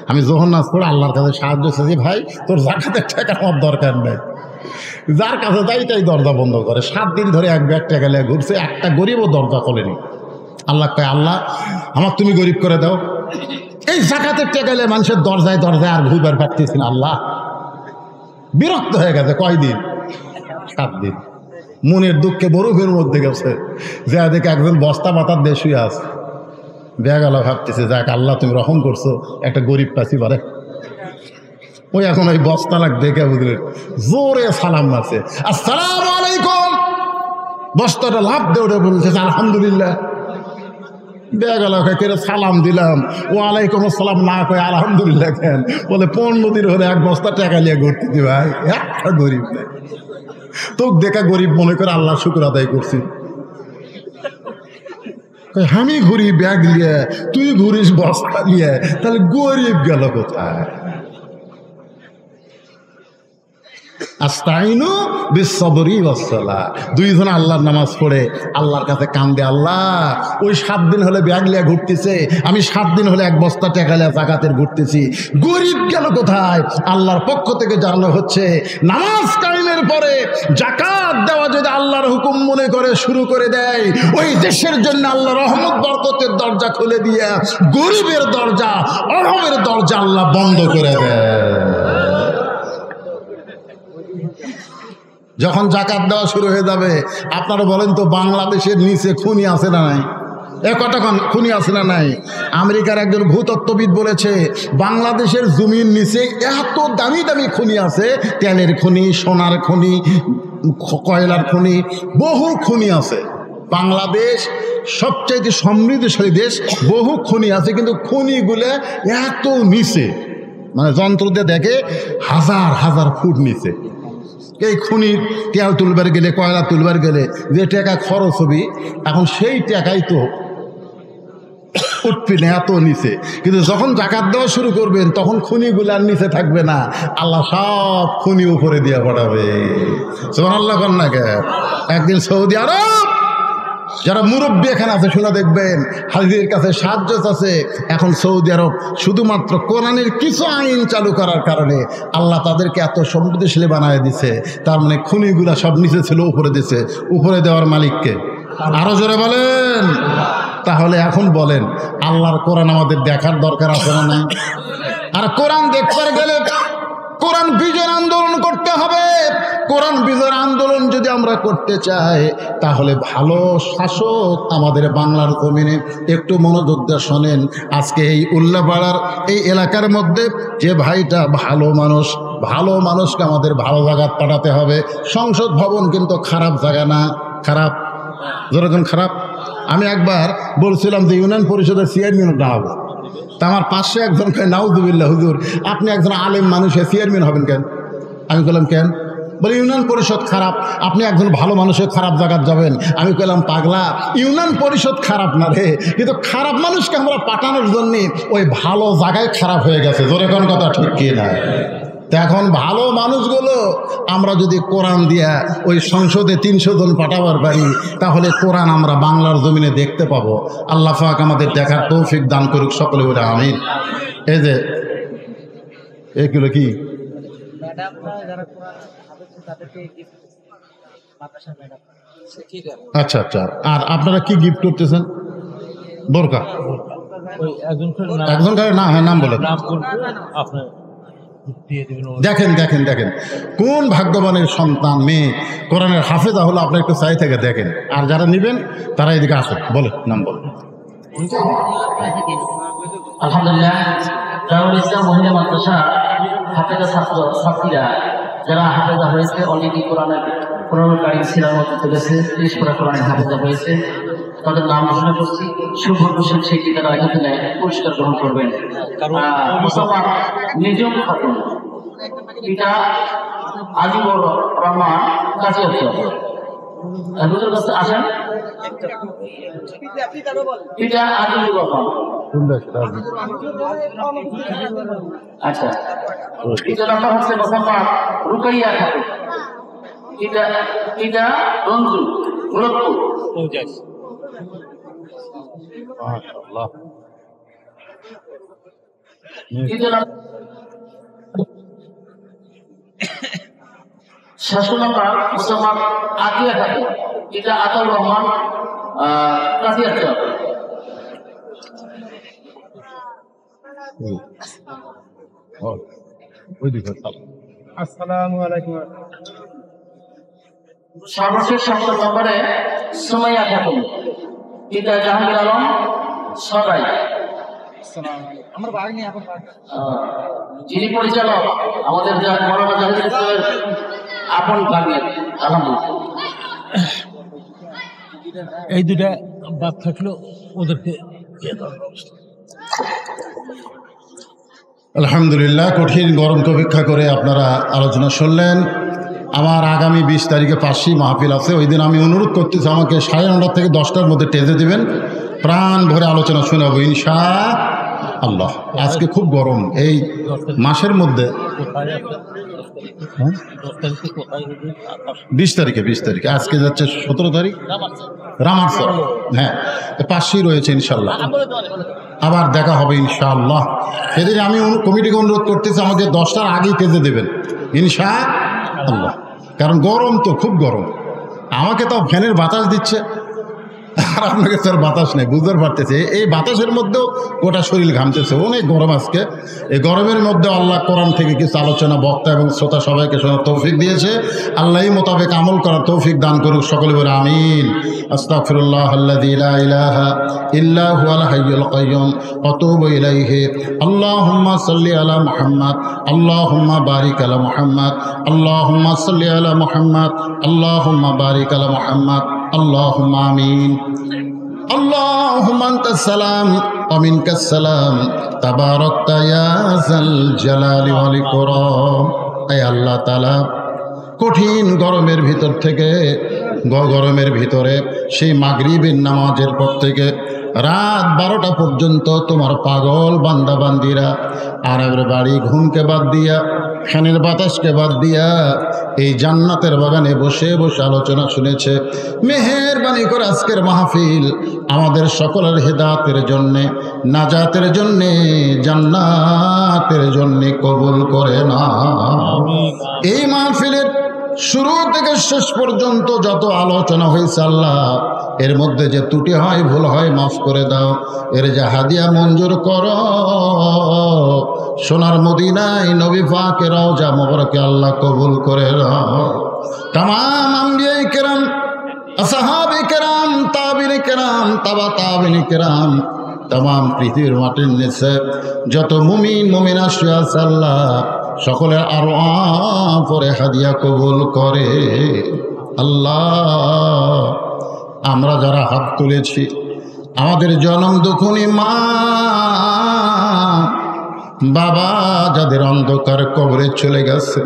আমি যখন নাচ করে আল্লাহর কাছে সাহায্য চাইছি, ভাই তোর যাকাতের টাকা আমার দরকার নেই। যার কাছে যাই তাই দরজা বন্ধ করে। 7 দিন ধরে 1 ব্যাগ টাকা নিয়ে ঘুরছে, একটা গরিবও দরজা খোলেনি। আল্লাহ কয় আল্লাহ আমার তুমি গরিব করে দাও। এই যাকাতের টাকা নিয়ে মানুষের দরজায় দরজায় আর ঘুরবার পারতেছি না। আল্লাহ বিরক্ত হয়ে গেছে। কয়দিন? 7 দিন। মনের দুঃখে বরফের মধ্যে গেছে, যা দেখে একজন বস্তা পাতার দিয়ে শুয়ে আছে। বেগালা ভাবতেছে যাক আল্লাহ তুমি রহম করছো, একটা গরিব পাচ্ছি পারে। ওই এখন ওই বস্তা লাগ দেখে বুঝলেন জোরে সালাম মারছে, আসসালামু আলাইকুম। বস্তাটা লাভ দিয়ে ওটা বলছে আলহামদুলিল্লাহ। বেগালা কেন সালাম দিলাম, ও আলাইকুম আসসালাম না কয় আলহামদুলিল্লাহ কেন? বলে 15 দিন হলে 1 বস্তা টাকা নিয়ে ঘুরতেছি ভাই, একটা গরিব নেই। তোকে দেখা গরিব মনে করে আল্লাহ শুকর আদায় করছি। আমি ঘুরি ব্যাগ নিয়ে, তুই ঘুরিস বস্তা নিয়ে, তাহলে গরিব গেল কোথায়? আস্তাইনু বিসসবরি ওয়াসসালাহ। 2 জন আল্লাহর নামাজ পড়ে আল্লাহর কাছে কান্দে, আল্লাহ ওই 7 দিন হলে ব্যাগ লিয়া ঘুরতেছে, আমি 7 দিন হলে 1 বস্তা টাকা লিয়া যাকাতের ঘুরতেছি, গরিব গেল কোথায়? আল্লাহর পক্ষ থেকে জানানো হচ্ছে নামাজ কায়েমের পরে যাকাত দেওয়া যদি আল্লাহর হুকুম মনে করে শুরু করে দেয়, ওই দেশের জন্য আল্লাহ রহমত বরকতের দরজা খুলে দিয়ে গরিবের দরজা, অভাবের দরজা আল্লাহ বন্ধ করে দেয়। যখন যাকাত দেওয়া শুরু হয়ে যাবে, আপনারা বলেন তো বাংলাদেশের নিচে খুনি আছে না নাই? কটা খুনি আছে না নাই? আমেরিকার একজন ভূতত্ত্ববিদ বলেছে বাংলাদেশের জমির নিচে এত দামি দামি খনি আছে, তেলের খনি, সোনার খনি, কয়লার খনি, বহু খনি আছে। বাংলাদেশ সবচাইতে সমৃদ্ধশালী দেশ, বহু খনি আছে, কিন্তু খনিগুলো এত নিচে, মানে যন্ত্র দিয়ে দেখে 1000 ফুট নিচে। এই খনি তেল তুলবার গেলে, কয়লা তুলবার গেলে যে টাকা খরচ হবে, এখন সেই টাকাই তো উঠবে না, এত নিচে। কিন্তু যখন যাকাত দেওয়া শুরু করবেন তখন খনিগুলো আর নিচে থাকবে না, আল্লাহ সব খনি উপরে দিয়ে পাঠাবে। সুবহানাল্লাহ কন্যাকে। একদিন সৌদি আরব যারা মুরব্বী এখানে আছে শুনে দেখবেন, হাজির কাছে সাহায্য আছে। এখন সৌদি আরব শুধুমাত্র কোরআনের কিছু আইন চালু করার কারণে আল্লাহ তাদেরকে এত সমৃদ্ধশালী বানায় দিছে। তার মানে খনিগুলা সব নিচে ছিল, উপরে দিছে। উপরে দেওয়ার মালিককে আরো জোরে বলেন। তাহলে এখন বলেন আল্লাহর কোরআন আমাদের দেখার দরকার আছে না নাই? আর কোরআন দেখতে গেলে কোরআন বিজয় আন্দোলন করতে হবে। কোরআন বিজয় আন্দোলন যদি আমরা করতে চাই তাহলে ভালো শাসক আমাদের বাংলার জমিনে, একটু মনোযোগ দিয়ে শোনেন। আজকে এই উল্লাপাড়ার এই এলাকার মধ্যে যে ভাইটা ভালো মানুষ, ভালো মানুষকে আমাদের ভালো জায়গায় পাঠাতে হবে। সংসদ ভবন কিন্তু খারাপ জায়গা না, খারাপ যেরকম খারাপ। আমি একবার বলছিলাম যে ইউনিয়ন পরিষদের চেয়ারম্যান হবে, তা আমার পাশে একজন কয় নাউজুবিল্লাহ হুজুর আপনি একজন আলেম মানুষের চেয়ারম্যান হবেন কেন? আমি বললাম কেন? বলে ইউনিয়ন পরিষদ খারাপ, আপনি একজন ভালো মানুষের খারাপ জায়গায় যাবেন। আমি বললাম পাগলা, ইউনিয়ন পরিষদ খারাপ না রে, কিন্তু খারাপ মানুষকে আমরা পাঠানোর জন্য ওই ভালো জায়গায় খারাপ হয়ে গেছে। জোরে কোন কথা ঠিক কি না? তো এখন ভালো মানুষগুলো আমরা যদি কোরআন দিয়া ওই সংসদে 300 জন পাঠাবার পারি তাহলে কোরআন আমরা বাংলার জমিনে দেখতে পাবো। আল্লাহ পাক আমাদের দেখার তৌফিক দান করুক, সকলে বলে আমিন। এই যে এগুলো কি আচ্ছা আচ্ছা, আর আপনারা কি গিফট করতেছেন? বোরকা একজন না, হ্যাঁ নাম বলেন। দেখেন দেখেন দেখেন কোন ভাগ্যবানের সন্তান মেয়ে কোরআনের হাফেজা হলো, আপনার একটু চাই থেকে দেখেন। আর যারা নেবেন তারা এদিকে আসুন, বলে নাম বলেন। আলহামদুলিল্লাহ, দারুল ইসলাম মহিলা মাদ্রাসা হাফেজা ছাত্রীরা যারা হাফেজা হয়েছে, অনেকেই কোরআনের কারিম সিরার মধ্যে চলেছে, 30 পারা কোরআনের হাফেজা হয়েছে, তাদের নাম ঘোষণা করছি। সুভাগ্যশীল সেই তারা এখানে পুরস্কার গ্রহণ করবেন। মুসাফা নিজম খাতুন, পিতা আজিবুর রহমান কাছে হুজুর কাছে আসেন। পিতা আজিবুর রহমান, আচ্ছা। পিতা নাম্বার হচ্ছে মুসাফা রুকাইয়া খাতুন, পিতা রঞ্জু গোরখপুর। শাসন নাম্বার মুসাম্মদ আতিয়া খাতুন, পিতা আতাউর রহমান কাজিয়াচর। আসসালামু আলাইকুম। সর্বশেষ 7 নম্বরে সুমাইয়া খাতুন, পিতা জাহাঙ্গীর আলম সদাই। আমার বাড়ি নেই এখন, যিনি পরিচালক আমাদের মৌলানা জাহিদুল ইসলামের আপন ভাবি। আলহামদুলিল্লাহ, এই দুটা বাদ থাকলো ওদেরকে আলহামদুলিল্লাহ, কঠিন গরমকে উপেক্ষা করে আপনারা আলোচনা শুনলেন। আমার আগামী 20 তারিখে পার্শ্বিক মাহফিল আছে, ওই দিন আমি অনুরোধ করতেছি আমাকে 9:30 থেকে 10টার মধ্যে টেজে দিবেন, প্রাণ ভরে আলোচনা শোনাবো ইনশাআল্লাহ। আজকে খুব গরম এই মাসের মধ্যে। 20 তারিখে আজকে যাচ্ছে 17 তারিখ রামারসর, হ্যাঁ পাশেই রয়েছে ইনশাল্লাহ। আবার দেখা হবে ইনশাআল্লাহ। সেদিন আমি কমিটিকে অনুরোধ করতেছি আমাকে 10টার আগেই তেজে দেবেন ইনশাআল্লাহ, কারণ গরম তো খুব গরম। আমাকে তো ফ্যানের বাতাস দিচ্ছে আর আপনাকে স্যার বাতাস নেই, বুঝতে পারতেছে। এই বাতাসের মধ্যেও গোটা শরীর ঘামতেছে, অনেক গরম আজকে। এই গরমের মধ্যে আল্লাহ কোরআন থেকে কিছু আলোচনা বক্তা এবং শ্রোতা সবাইকে শোনার তৌফিক দিয়েছে। আল্লাহ এই মোতাবেক আমল করার তৌফিক দান করুক, সকলে বলে আমিন। আস্তাগফিরুল্লাহ আল্লাযী লা ইলাহা ইল্লা হুয়াল হাইয়ুল কাইয়্যুম ওয়া আতুবু ইলাইহি। আল্লাহুম্মা সাল্লি আলা মুহাম্মাদ, আল্লাহুম্মা বারিক আলা মুহাম্মাদ, আল্লাহুম্মা সাল্লি আলা মুহাম্মাদ, আল্লাহুম্মা বারিক আলা মুহাম্মাদ, আল্লাহুম্মা আমিন। আল্লাহুম্মা আনতাস সালাম ওয়া মিনকাস সালাম তাবারাকতা ইয়া যাল জালালি ওয়াল ইকরাম। হে আল্লাহ তাআলা, কঠিন গরমের ভিতর থেকে গরমের ভিতরে সেই মাগরিবের নামাজের পর থেকে রাত 12টা পর্যন্ত তোমার পাগল বান্দা বান্দিরা আরামের বাড়ি ঘুমকে বাদ দিয়া, ফ্যানের বাতাসকে বাদ দিয়া এই জান্নাতের বাগানে বসে বসে আলোচনা শুনেছে। মেহেরবানি করে আজকের মাহফিল আমাদের সকলের হেদায়েতের জন্যে, নাজাতের জন্যে, জান্নাতের জন্যে কবুল করে না। এই মাহফিলের শুরু থেকে শেষ পর্যন্ত যত আলোচনা হয়েছে আল্লাহ, এর মধ্যে যে ত্রুটি হয়, ভুল হয়, মাফ করে দাও। এর যে হাদিয়া মঞ্জুর করো, সোনার মদিনায় নবী পাকের রওজা মোবারকে আল্লাহ কবুল করে নাও। তামাম আম্বিয়ায়ে কেরাম, আসহাবে কেরাম, তাবিঈনে কেরাম, তাবা তাবিঈনে কেরাম, তামাম পৃথিবীর মাটির নিচে যত মুমিন মুমিনা শুয়ে আছে আল্লাহ সকলের আরো পরে হাদিয়া কবুল করে। আল্লাহ আমরা যারা হাত তুলেছি, আমাদের জনম দুঃখনী মা বাবা যাদের অন্ধকার কবরে চলে গেছে,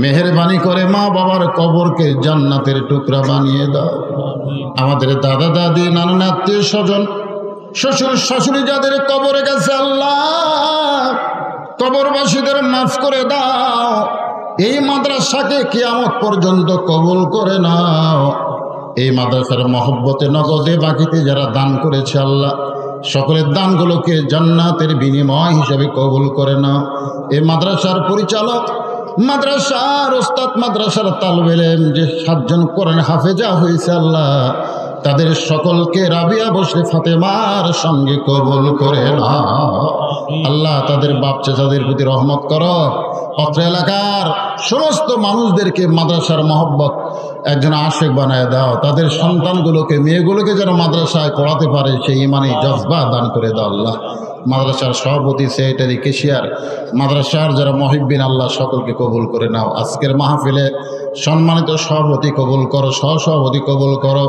মেহেরবানি করে মা বাবার কবরকে জান্নাতের টুকরা বানিয়ে দাও। আমাদের দাদা দাদি নানা আত্মীয় স্বজন শ্বশুর শাশুড়ি যাদের কবরে গেছে আল্লাহ কবরবাসীদের মাফ করে দাও। এই মাদ্রাসাকে কিয়ামত পর্যন্ত কবুল করে নাও। এই মাদ্রাসার মহব্বতে নগদে বাকিতে যারা দান করেছে আল্লাহ সকলের দানগুলোকে জান্নাতের বিনিময় হিসেবে কবুল করে নাও। এই মাদ্রাসার পরিচালক, মাদ্রাসার ওস্তাদ, মাদ্রাসার তালেবে ইলম যে 7 জন কোরআন হাফেজা হয়েছে আল্লাহ তাদের সকলকে রাবিয়া বসরে ফাতেমার সঙ্গে কবুল করে নাও। আল্লাহ তাদের বাপ চাচাদের প্রতি রহমত করো। অত্র এলাকার সমস্ত মানুষদেরকে মাদ্রাসার মহব্বত একজন আশেক বানায় দাও। তাদের সন্তানগুলোকে, মেয়েগুলোকে যেন মাদ্রাসায় পড়াতে পারে সেই ইমানি জজবা দান করে দাও আল্লাহ। মাদ্রাসার সভাপতি, সেক্রেটারি, কেশিয়ার, মাদ্রাসার যারা মহিব্বিন আল্লাহ সকলকে কবুল করে নাও। আজকের মাহফিলে সম্মানিত সভাপতি কবুল করো, সহসভাপতি কবুল করো,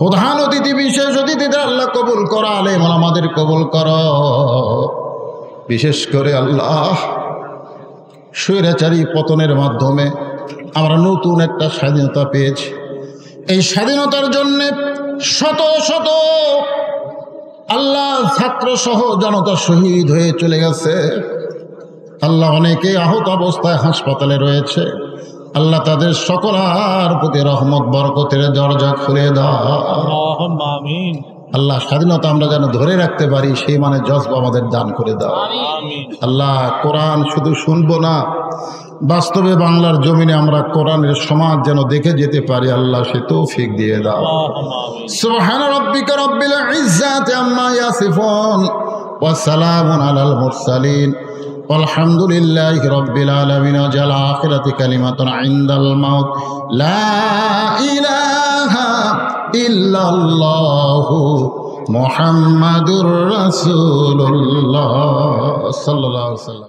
প্রধান অতিথি বিশেষ অতিথিদের আল্লাহ কবুল করো, আলেম ওলামাদের কবুল করো। বিশেষ করে আল্লাহ স্বৈরাচারী পতনের মাধ্যমে আমরা নতুন একটা স্বাধীনতা পেয়েছি। এই স্বাধীনতার জন্যে শত শত আল্লাহ ছাত্র সহ জনতা শহীদ হয়ে চলে গেছে আল্লাহ। অনেকে আহত অবস্থায় হাসপাতালে রয়েছে আল্লাহ। তাদের সকলার প্রতি রহমত বরকতের দরজা খুলে দাও আল্লাহ। স্বাধীনতা আমরা যেন ধরে রাখতে পারি সেই মানে জজবা আমাদের দান করে দাও আল্লাহ। কোরআন শুধু শুনবো না, বাস্তবে বাংলার জমিনে আমরা কোরআনের সমাজ যেন দেখে যেতে পারি আল্লাহ, সে তৌফিক দিয়ে দাও। সুবহান রাব্বিকা রাব্বিল ইজ্জাতি আম্মা ইয়াসিফুন ওয়া সালামুন আলাল মুরসালিন আলহামদুলিল্লাহি রাব্বিল আলামিন। জাল আখিরাতি কালিমাতুন ইনদাল মাউত লা ইলাহা ইল্লাল্লাহু মুহাম্মাদুর রাসূলুল্লাহ সাল্লাল্লাহু আলাইহি ওয়াসাল্লাম।